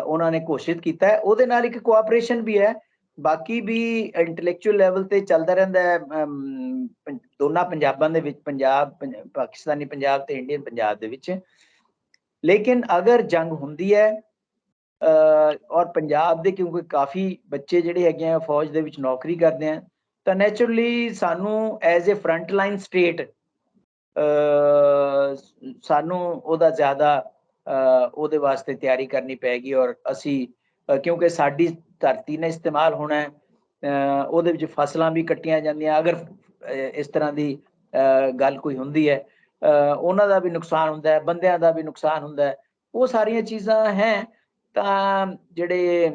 ਉਹਨਾਂ ਨੇ ਘੋਸ਼ਿਤ ਕੀਤਾ ਹੈ। ਉਹਦੇ ਨਾਲ ਇੱਕ ਕੋਆਪਰੇਸ਼ਨ ਵੀ ਹੈ। ਬਾਕੀ ਵੀ ਇੰਟੈਲੈਕਚੁਅਲ ਲੈਵਲ ਤੇ ਚੱਲਦਾ ਰਹਿੰਦਾ ਹੈ ਦੋਨਾਂ ਪੰਜਾਬਾਂ ਦੇ ਵਿੱਚ, ਪੰਜਾਬ ਪਾਕਿਸਤਾਨੀ ਪੰਜਾਬ ਤੇ ਇੰਡੀਅਨ ਪੰਜਾਬ ਦੇ ਵਿੱਚ। ਲੇਕਿਨ ਅਗਰ ਜੰਗ ਹੁੰਦੀ ਹੈ ਔਰ ਪੰਜਾਬ ਦੇ ਕਿਉਂਕਿ ਕਾਫੀ ਬੱਚੇ ਜਿਹੜੇ ਹੈਗੇ ਆ ਫੌਜ ਦੇ ਵਿੱਚ ਨੌਕਰੀ ਕਰਦੇ ਆ, ਤਾਂ ਨੈਚੁਰਲੀ ਸਾਨੂੰ as a front line state ਸਾਨੂੰ ਉਹਦਾ ਜ਼ਿਆਦਾ ਉਹਦੇ ਵਾਸਤੇ ਤਿਆਰੀ ਕਰਨੀ ਪਏਗੀ। ਔਰ ਅਸੀਂ ਕਿਉਂਕਿ ਸਾਡੀ ਧਰਤੀ ਨੇ ਇਸਤੇਮਾਲ ਹੋਣਾ ਉਹਦੇ ਵਿੱਚ ਫਸਲਾਂ ਵੀ ਕੱਟੀਆਂ ਜਾਂਦੀਆਂ। ਅਗਰ ਇਸ ਤਰ੍ਹਾਂ ਦੀ ਗੱਲ ਕੋਈ ਹੁੰਦੀ ਹੈ ਉਹਨਾਂ ਦਾ ਵੀ ਨੁਕਸਾਨ ਹੁੰਦਾ ਹੈ, ਬੰਦਿਆਂ ਦਾ ਵੀ ਨੁਕਸਾਨ ਹੁੰਦਾ ਹੈ। ਉਹ ਸਾਰੀਆਂ ਚੀਜ਼ਾਂ ਹੈ। ਤਾਂ ਜਿਹੜੇ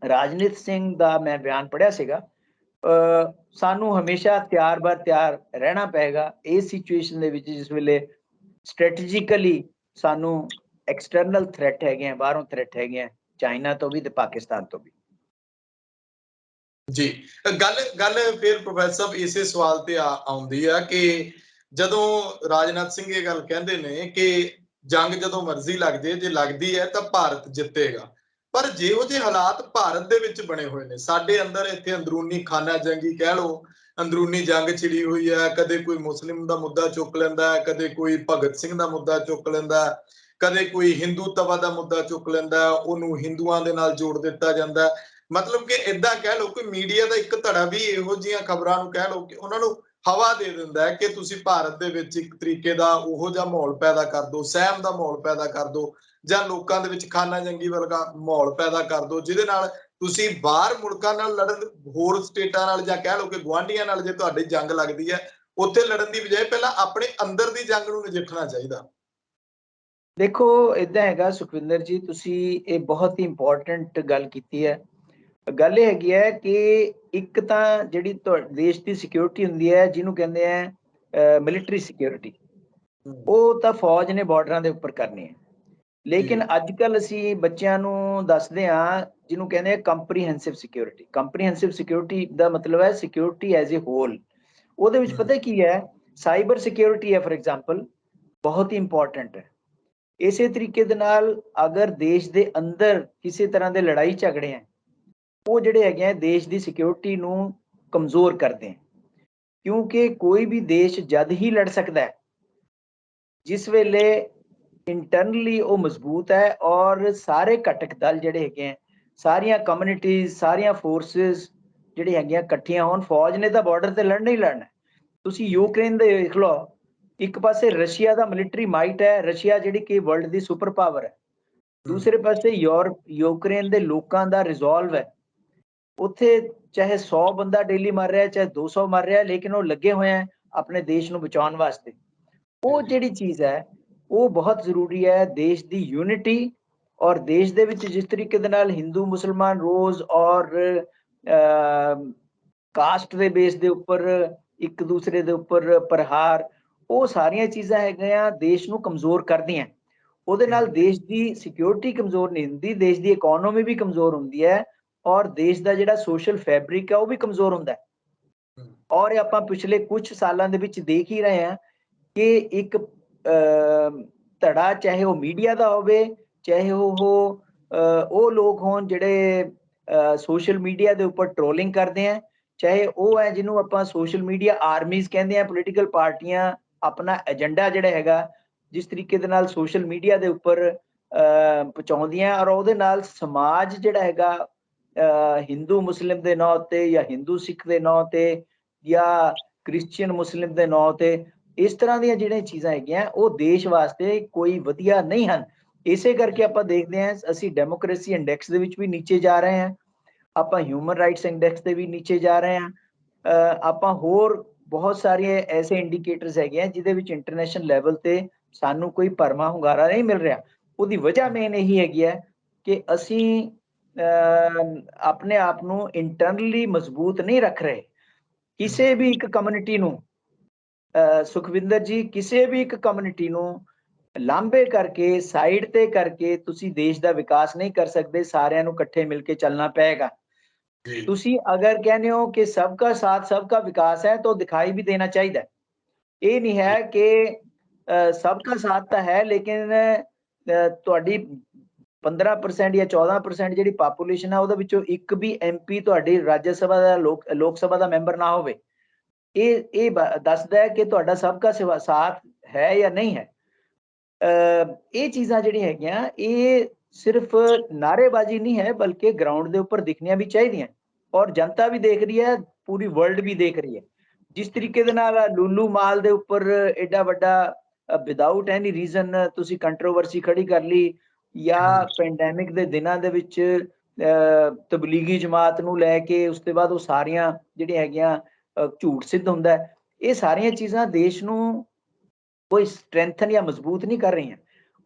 ਰਾਜਨੀਤ ਸਿੰਘ ਦਾ ਮੈਂ ਬਿਆਨ ਪੜ੍ਹਿਆ ਸੀਗਾ ਸਾਨੂੰ ਹਮੇਸ਼ਾ ਤਿਆਰ ਰਹਿਣਾ ਪਏਗਾ ਇਸ ਸਿਚੁਏਸ਼ਨ ਦੇ ਵਿੱਚ, ਜਿਸ ਵੇਲੇ ਸਟ੍ਰੈਟਜੀਕਲੀ ਸਾਨੂੰ ਐਕਸਟਰਨਲ ਥ੍ਰੈਟ ਹੈਗੇ ਆ, ਬਾਹਰੋਂ ਥ੍ਰੈਟ ਹੈਗੇ ਆ, ਚਾਈਨਾ ਤੋਂ ਵੀ ਤੇ ਪਾਕਿਸਤਾਨ ਤੋਂ ਵੀ। ਜੀ, ਗੱਲ ਫਿਰ ਪ੍ਰੋਫੈਸਰ ਸਾਹਿਬ ਇਸੇ ਸਵਾਲ ਤੇ ਆਉਂਦੀ ਆ ਕਿ ਜਦੋਂ ਰਾਜਨਾਥ ਸਿੰਘ ਇਹ ਗੱਲ ਕਹਿੰਦੇ ਨੇ ਕਿ ਜੰਗ ਜਦੋਂ ਮਰਜ਼ੀ ਲੱਗ ਜੇ, ਜੇ ਲੱਗਦੀ ਹੈ ਤਾਂ ਭਾਰਤ ਜਿੱਤੇਗਾ, ਪਰ ਜਿਹੋ ਜਿਹੇ ਹਾਲਾਤ ਭਾਰਤ ਦੇ ਵਿੱਚ ਬਣੇ ਹੋਏ ਨੇ, ਸਾਡੇ ਅੰਦਰ ਇੱਥੇ ਅੰਦਰੂਨੀ ਖਾਨਾ ਜੰਗੀ ਕਹਿ ਲਓ, ਅੰਦਰੂਨੀ ਜੰਗ ਛਿੜੀ ਹੋਈ ਹੈ, ਕਦੇ ਕੋਈ ਮੁਸਲਿਮ ਦਾ ਮੁੱਦਾ ਚੁੱਕ ਲੈਂਦਾ, ਕਦੇ ਕੋਈ ਭਗਤ ਸਿੰਘ ਦਾ ਮੁੱਦਾ ਚੁੱਕ ਲੈਂਦਾ, ਕਦੇ ਕੋਈ ਹਿੰਦੂਤਵਾ ਦਾ ਮੁੱਦਾ ਚੁੱਕ ਲੈਂਦਾ, ਉਹਨੂੰ ਹਿੰਦੂਆਂ ਦੇ ਨਾਲ ਜੋੜ ਦਿੱਤਾ ਜਾਂਦਾ। ਮਤਲਬ ਕਿ ਏਦਾਂ ਕਹਿ ਲਓ ਕਿ ਮੀਡੀਆ ਦਾ ਇੱਕ ਧੜਾ ਵੀ ਇਹੋ ਜਿਹੀਆਂ ਖਬਰਾਂ ਨੂੰ ਕਹਿ ਲਓ ਕਿ ਉਹਨਾਂ ਨੂੰ ਹਵਾ ਦੇ ਦਿੰਦਾ ਹੈ ਕਿ ਤੁਸੀਂ ਭਾਰਤ ਦੇ ਵਿੱਚ ਇੱਕ ਤਰੀਕੇ ਦਾ ਉਹੋ ਜਿਹਾ ਮਾਹੌਲ ਪੈਦਾ ਕਰ ਦਿਓ, ਸਹਿਮ ਦਾ ਮਾਹੌਲ ਪੈਦਾ ਕਰ ਦਿਓ, ਜਾਂ ਲੋਕਾਂ ਦੇ ਵਿੱਚ ਖਾਨਾ ਜੰਗੀ ਵਰਗਾ ਮਾਹੌਲ ਪੈਦਾ ਕਰ ਦਿਓ, ਜਿਹਦੇ ਨਾਲ ਤੁਸੀਂ ਬਾਹਰ ਮੁਲਕਾਂ ਨਾਲ ਲੜਨ, ਹੋਰ ਸਟੇਟਾਂ ਨਾਲ ਜਾਂ ਕਹਿ ਲਓ ਕਿ ਗੁਆਂਢੀਆਂ ਨਾਲ ਜੇ ਤੁਹਾਡੀ ਜੰਗ ਲੱਗਦੀ ਹੈ, ਉੱਥੇ ਲੜਨ ਦੀ ਬਜਾਏ ਪਹਿਲਾਂ ਆਪਣੇ ਅੰਦਰ ਦੀ ਜੰਗ ਨੂੰ ਨਜਿੱਠਣਾ ਚਾਹੀਦਾ। ਦੇਖੋ ਏਦਾਂ ਹੈਗਾ ਸੁਖਵਿੰਦਰ ਜੀ, ਤੁਸੀਂ ਇਹ ਬਹੁਤ ਹੀ ਇੰਪੋਰਟੈਂਟ ਗੱਲ ਕੀਤੀ ਹੈ। ਗੱਲ ਇਹ ਹੈਗੀ ਹੈ ਕਿ ਇੱਕ ਤਾਂ ਜਿਹੜੀ ਦੇਸ਼ ਦੀ ਸਿਕਿਉਰਿਟੀ ਹੁੰਦੀ ਹੈ, ਜਿਹਨੂੰ ਕਹਿੰਦੇ ਆ ਮਿਲਟਰੀ ਸਿਕਿਉਰਿਟੀ, ਉਹ ਤਾਂ ਫੌਜ ਨੇ ਬਾਰਡਰਾਂ ਦੇ ਉੱਪਰ ਕਰਨੀ ਹੈ। ਲੇਕਿਨ ਅੱਜ ਕੱਲ ਅਸੀਂ ਬੱਚਿਆਂ ਨੂੰ ਦੱਸਦੇ ਹਾਂ ਜਿਹਨੂੰ ਕਹਿੰਦੇ ਆ ਕੰਪਰੀਹੈਂਸਿਵ ਸਿਕਿਉਰਿਟੀ। ਕੰਪਰੀਹੈਂਸਿਵ ਸਿਕਿਉਰਿਟੀ ਦਾ ਮਤਲਬ ਹੈ ਸਿਕਿਉਰਿਟੀ ਐਜ਼ ਏ ਹੋਲ। ਉਹਦੇ ਵਿੱਚ ਪਤਾ ਕੀ ਹੈ, ਸਾਈਬਰ ਸਿਕਿਉਰਿਟੀ ਹੈ ਫॉर ਐਗਜ਼ਾਮਪਲ, ਬਹੁਤ ਹੀ ਇੰਪੋਰਟੈਂਟ ਹੈ। ਇਸੇ ਤਰੀਕੇ ਦੇ ਨਾਲ ਅਗਰ ਦੇਸ਼ ਦੇ ਅੰਦਰ ਕਿਸੇ ਤਰ੍ਹਾਂ ਦੇ ਲੜਾਈ ਝਗੜੇ ਹੈ, ਉਹ ਜਿਹੜੇ ਹੈਗੇ ਆ ਦੇਸ਼ ਦੀ ਸਿਕਿਉਰਿਟੀ ਨੂੰ ਕਮਜ਼ੋਰ ਕਰਦੇ ਹੈ। ਕਿਉਂਕਿ ਕੋਈ ਵੀ ਦੇਸ਼ ਜਦ ਹੀ ਲੜ ਸਕਦਾ ਹੈ ਜਿਸ ਵੇਲੇ ਇੰਟਰਨਲੀ ਉਹ ਮਜ਼ਬੂਤ ਹੈ ਔਰ ਸਾਰੇ ਘਟਕ ਦਲ ਜਿਹੜੇ ਹੈਗੇ ਆ, ਸਾਰੀਆਂ ਕਮਿਊਨਿਟੀਜ਼, ਸਾਰੀਆਂ ਫੋਰਸਿਸ ਜਿਹੜੇ ਹੈਗੀਆਂ ਇਕੱਠੀਆਂ ਹੋਣ। ਫੌਜ ਨੇ ਤਾਂ ਬਾਰਡਰ ਤੇ ਲੜਨਾ ਹੀ ਲੜਨਾ। ਤੁਸੀਂ ਯੂਕਰੇਨ ਦੇ ਦੇਖ ਲਓ, ਇੱਕ ਪਾਸੇ ਰਸ਼ੀਆ ਦਾ ਮਿਲਟਰੀ ਮਾਈਟ ਹੈ, ਰਸ਼ੀਆ ਜਿਹੜੀ ਕਿ ਵਰਲਡ ਦੀ ਸੁਪਰ ਪਾਵਰ ਹੈ, ਦੂਸਰੇ ਪਾਸੇ ਯੂਕਰੇਨ ਦੇ ਲੋਕਾਂ ਦਾ ਰਿਜ਼ੋਲਵ ਹੈ। ਉੱਥੇ ਚਾਹੇ 100 ਬੰਦਾ ਡੇਲੀ ਮਰ ਰਿਹਾ, ਚਾਹੇ 200 ਮਰ ਰਿਹਾ, ਲੇਕਿਨ ਉਹ ਲੱਗੇ ਹੋਏ ਆ ਆਪਣੇ ਦੇਸ਼ ਨੂੰ ਬਚਾਉਣ ਵਾਸਤੇ। ਉਹ ਜਿਹੜੀ ਚੀਜ਼ ਹੈ ਉਹ ਬਹੁਤ ਜ਼ਰੂਰੀ ਹੈ, ਦੇਸ਼ ਦੀ ਯੂਨਿਟੀ। ਔਰ ਦੇਸ਼ ਦੇ ਵਿੱਚ ਜਿਸ ਤਰੀਕੇ ਦੇ ਨਾਲ ਹਿੰਦੂ ਮੁਸਲਮਾਨ ਰੋਜ਼ ਔਰ ਕਾਸਟ ਦੇ ਬੇਸ ਦੇ ਉੱਪਰ ਇੱਕ ਦੂਸਰੇ ਦੇ ਉੱਪਰ ਪ੍ਰਹਾਰ, ਉਹ ਸਾਰੀਆਂ ਚੀਜ਼ਾਂ ਹੈਗੀਆਂ ਦੇਸ਼ ਨੂੰ ਕਮਜ਼ੋਰ ਕਰਦੀਆਂ। ਉਹਦੇ ਨਾਲ ਦੇਸ਼ ਦੀ ਸਿਕਿਉਰਿਟੀ ਕਮਜ਼ੋਰ ਨਹੀਂ ਹੁੰਦੀ, ਦੇਸ਼ ਦੀ ਇਕਨੋਮੀ ਵੀ ਕਮਜ਼ੋਰ ਹੁੰਦੀ ਹੈ, ਔਰ ਦੇਸ਼ ਦਾ ਜਿਹੜਾ ਸੋਸ਼ਲ ਫੈਬਰਿਕ ਹੈ ਉਹ ਵੀ ਕਮਜ਼ੋਰ ਹੁੰਦਾ ਹੈ। ਔਰ ਆਪਾਂ ਪਿਛਲੇ ਕੁਝ ਸਾਲਾਂ ਦੇ ਵਿੱਚ ਦੇਖ ਹੀ ਰਹੇ ਹਾਂ ਕਿ ਇੱਕ ਧੜਾ, ਚਾਹੇ ਉਹ ਮੀਡੀਆ ਦਾ ਹੋਵੇ, ਚਾਹੇ ਉਹ ਲੋਕ ਹੋਣ ਜਿਹੜੇ ਸੋਸ਼ਲ ਮੀਡੀਆ ਦੇ ਉੱਪਰ ਟ੍ਰੋਲਿੰਗ ਕਰਦੇ ਆ, ਚਾਹੇ ਉਹ ਹੈ ਜਿਹਨੂੰ ਆਪਾਂ ਸੋਸ਼ਲ ਮੀਡੀਆ ਆਰਮੀਜ਼ ਕਹਿੰਦੇ ਆ, ਪੋਲੀਟੀਕਲ ਪਾਰਟੀਆਂ ਆਪਣਾ ਏਜੰਡਾ ਜਿਹੜਾ ਹੈਗਾ ਜਿਸ ਤਰੀਕੇ ਦੇ ਨਾਲ ਸੋਸ਼ਲ ਮੀਡੀਆ ਦੇ ਉੱਪਰ ਪਹੁੰਚਾਉਂਦੀਆਂ, ਔਰ ਉਹਦੇ ਨਾਲ ਸਮਾਜ ਜਿਹੜਾ ਹੈਗਾ ਹਿੰਦੂ ਮੁਸਲਿਮ ਦੇ ਨਾਂ ਤੇ, ਜਾਂ ਹਿੰਦੂ ਸਿੱਖ ਦੇ ਨਾਂ ਤੇ, ਜਾਂ ਕ੍ਰਿਸਚੀਅਨ ਮੁਸਲਿਮ ਦੇ ਨਾਂ ਤੇ, ਇਸ ਤਰ੍ਹਾਂ ਦੀਆਂ ਜਿਹੜੀਆਂ ਚੀਜ਼ਾਂ ਹੈਗੀਆਂ ਉਹ ਦੇਸ਼ ਵਾਸਤੇ ਕੋਈ ਵਧੀਆ ਨਹੀਂ ਹਨ। ਇਸੇ ਕਰਕੇ ਆਪਾਂ ਦੇਖਦੇ ਹਾਂ ਅਸੀਂ ਡੈਮੋਕ੍ਰੇਸੀ ਇੰਡੈਕਸ ਦੇ ਵਿੱਚ ਵੀ ਨੀਚੇ ਜਾ ਰਹੇ ਹਾਂ, ਆਪਾਂ ਹਿਊਮਨ ਰਾਈਟਸ ਇੰਡੈਕਸ ਤੇ ਵੀ ਨੀਚੇ ਜਾ ਰਹੇ ਹਾਂ, ਆਪਾਂ ਹੋਰ ਬਹੁਤ ਸਾਰੇ ਐਸੇ ਇੰਡੀਕੇਟਰਸ ਹੈਗੇ ਆ ਜਿਹਦੇ ਵਿੱਚ ਇੰਟਰਨੈਸ਼ਨਲ ਲੈਵਲ ਤੇ ਸਾਨੂੰ ਕੋਈ ਭਰਮਾ ਹੁੰਗਾਰਾ ਨਹੀਂ ਮਿਲ ਰਿਹਾ। ਉਹਦੀ ਵਜ੍ਹਾ ਮੇਨ ਇਹੀ ਹੈਗੀ ਹੈ ਕਿ ਅਸੀਂ ਆਪਣੇ ਆਪ ਨੂੰ ਇੰਟਰਨਲੀ ਮਜ਼ਬੂਤ ਨਹੀਂ ਰੱਖ ਰਹੇ। ਕਿਸੇ ਵੀ ਇੱਕ ਕਮਿਊਨਿਟੀ ਨੂੰ ਸੁਖਵਿੰਦਰ ਜੀ, ਕਿਸੇ ਵੀ ਇੱਕ ਕਮਿਊਨਿਟੀ ਨੂੰ ਲਾਂਭੇ ਕਰਕੇ, ਸਾਈਡ ਤੇ ਕਰਕੇ ਤੁਸੀਂ ਦੇਸ਼ ਦਾ ਵਿਕਾਸ ਨਹੀਂ ਕਰ ਸਕਦੇ। ਸਾਰਿਆਂ ਨੂੰ ਇਕੱਠੇ ਮਿਲ ਕੇ ਚੱਲਣਾ ਪਏਗਾ। ਤੁਸੀਂ ਅਗਰ ਕਹਿੰਦੇ ਹੋ ਕਿ सबका साथ सबका विकास है तो दिखाई भी देना चाहिए। ਇਹ ਨਹੀਂ ਹੈ ਕਿ सबका साथ ਤਾਂ ਹੈ ਲੇਕਿਨ ਤੁਹਾਡੀ 15% ਜਾਂ 14% ਜਿਹੜੀ ਪਾਪੂਲੇਸ਼ਨ ਹੈ ਉਹਦੇ ਵਿੱਚੋਂ ਇੱਕ ਵੀ MP ਤੁਹਾਡੀ ਰਾਜ ਸਭਾ ਦਾ ਲੋਕ ਸਭਾ ਦਾ ਮੈਂਬਰ ਨਾ ਹੋਵੇ। ਇਹ ਦੱਸਦਾ ਹੈ ਕਿ ਤੁਹਾਡਾ सबका ਸਾਥ ਹੈ ਜਾਂ ਨਹੀਂ ਹੈ। ਇਹ ਚੀਜ਼ਾਂ ਜਿਹੜੀਆਂ ਹੈਗੀਆਂ ਇਹ ਸਿਰਫ ਨਾਅਰੇਬਾਜ਼ੀ ਨਹੀਂ ਹੈ ਬਲਕਿ ਗਰਾਊਂਡ ਦੇ ਉੱਪਰ ਦਿਖਣੀਆਂ ਵੀ ਚਾਹੀਦੀਆਂ, ਔਰ ਜਨਤਾ ਵੀ ਦੇਖ ਰਹੀ ਹੈ, ਪੂਰੀ ਵਰਲਡ ਵੀ ਦੇਖ ਰਹੀ ਹੈ। ਜਿਸ ਤਰੀਕੇ ਦੇ ਨਾਲ ਲੁੱਲੂ ਮਾਲ ਦੇ ਉੱਪਰ ਐਡਾ ਵੱਡਾ ਵਿਦਆਊਟ ਐਨੀ ਰੀਜ਼ਨ ਤੁਸੀਂ ਕੰਟਰੋਵਰਸੀ ਖੜੀ ਕਰ ਲਈ, ਜਾਂ ਪੈਂਡੈਮਿਕ ਦੇ ਦਿਨਾਂ ਦੇ ਵਿੱਚ ਤਬਲੀਗੀ ਜਮਾਤ ਨੂੰ ਲੈ ਕੇ ਉਸ ਤੋਂ ਬਾਅਦ ਉਹ ਸਾਰੀਆਂ ਜਿਹੜੀਆਂ ਹੈਗੀਆਂ ਝੂਠ ਸਿੱਧ ਹੁੰਦਾ। ਇਹ ਸਾਰੀਆਂ ਚੀਜ਼ਾਂ ਦੇਸ਼ ਨੂੰ ਕੋਈ ਸਟਰੈਂਥਨ ਜਾਂ ਮਜ਼ਬੂਤ ਨਹੀਂ ਕਰ ਰਹੀਆਂ।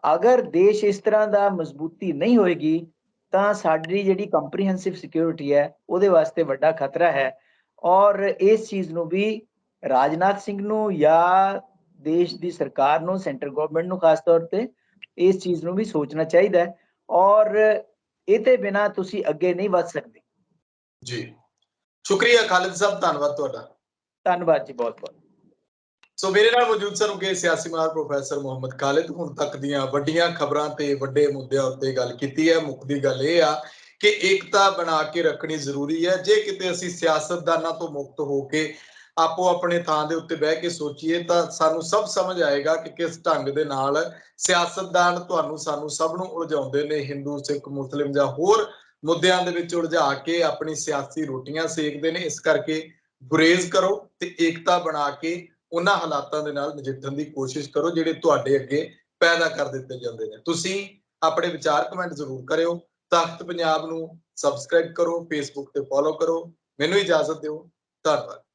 ਅਗਰ ਦੇਸ਼ ਇਸ ਤਰ੍ਹਾਂ ਦਾ ਮਜ਼ਬੂਤੀ ਨਹੀਂ ਹੋਏਗੀ ਤਾਂ ਸਾਡੀ ਜਿਹੜੀ ਕੰਪਰੀਹੈਂਸਿਵ ਸਿਕਿਉਰਿਟੀ ਹੈ ਉਹਦੇ ਵਾਸਤੇ ਵੱਡਾ ਖਤਰਾ ਹੈ। ਔਰ ਇਸ ਚੀਜ਼ ਨੂੰ ਵੀ ਰਾਜਨਾਥ ਸਿੰਘ ਨੂੰ ਜਾਂ ਦੇਸ਼ ਦੀ ਸਰਕਾਰ ਨੂੰ, ਸੈਂਟਰ ਗਵਰਨਮੈਂਟ ਨੂੰ ਖਾਸ ਤੌਰ ਤੇ ਇਸ ਚੀਜ਼ ਨੂੰ ਵੀ ਸੋਚਣਾ ਚਾਹੀਦਾ ਹੈ। ਔਰ ਇਹਦੇ ਬਿਨਾ ਤੁਸੀਂ ਅੱਗੇ ਨਹੀਂ ਵੱਧ ਸਕਦੇ। ਜੀ, ਸ਼ੁਕਰੀਆ ਖਾਲਿਦ ਸਾਹਿਬ, ਧੰਨਵਾਦ ਤੁਹਾਡਾ। ਧੰਨਵਾਦ ਜੀ, ਬਹੁਤ ਬਹੁਤ। ਸੋ ਮੇਰੇ ਨਾਲ ਮੌਜੂਦ ਸਨ ਕਿ ਸਿਆਸੀ ਮਾਹਰ ਪ੍ਰੋਫੈਸਰ ਮੁਹੰਮਦ ਖਾਲਿਦ। ਹੁਣ ਤੱਕ ਦੀਆਂ ਵੱਡੀਆਂ ਖਬਰਾਂ ਤੇ ਵੱਡੇ ਮੁੱਦਿਆਂ ਉੱਤੇ ਗੱਲ ਕੀਤੀ ਹੈ। ਮੁੱਕਦੀ ਗੱਲ ਇਹ ਆ ਕਿ ਏਕਤਾ ਬਣਾ ਕੇ ਰੱਖਣੀ ਜ਼ਰੂਰੀ ਹੈ। ਜੇ ਕਿਤੇ ਅਸੀਂ ਸਿਆਸਤਦਾਨਾਂ ਤੋਂ ਮੁਕਤ ਹੋ ਕੇ ਆਪੋ ਆਪਣੇ ਥਾਂ ਦੇ ਉੱਤੇ ਬਹਿ ਕੇ ਸੋਚੀਏ ਤਾਂ ਸਾਨੂੰ ਸਭ ਸਮਝ ਆਏਗਾ ਕਿ ਕਿਸ ਢੰਗ ਦੇ ਨਾਲ ਸਿਆਸਤਦਾਨ ਤੁਹਾਨੂੰ ਸਾਨੂੰ ਸਭ ਨੂੰ ਉਲਝਾਉਂਦੇ ਨੇ, ਹਿੰਦੂ, ਸਿੱਖ, ਮੁਸਲਿਮ ਜਾਂ ਹੋਰ ਮੁੱਦਿਆਂ ਦੇ ਵਿੱਚ ਉਲਝਾ ਕੇ ਆਪਣੀ ਸਿਆਸੀ ਰੋਟੀਆਂ ਸੇਕਦੇ ਨੇ। ਇਸ ਕਰਕੇ ਗੁਰੇਜ਼ ਕਰੋ ਤੇ ਏਕਤਾ ਬਣਾ ਕੇ ਉਹਨਾਂ ਹਾਲਾਤਾਂ ਦੇ ਨਾਲ ਨਜਿੱਠਣ ਦੀ ਕੋਸ਼ਿਸ਼ ਕਰੋ ਜਿਹੜੇ ਤੁਹਾਡੇ ਅੱਗੇ ਪੈਦਾ ਕਰ ਦਿੱਤੇ ਜਾਂਦੇ ਨੇ। ਤੁਸੀਂ ਆਪਣੇ ਵਿਚਾਰ ਕਮੈਂਟ ਜ਼ਰੂਰ ਕਰਿਓ। ਤਖਤ ਪੰਜਾਬ ਨੂੰ ਸਬਸਕ੍ਰਾਈਬ ਕਰੋ, ਫੇਸਬੁੱਕ ਤੇ ਫੋਲੋ ਕਰੋ। ਮੈਨੂੰ ਇਜਾਜ਼ਤ ਦਿਓ। ਧੰਨਵਾਦ।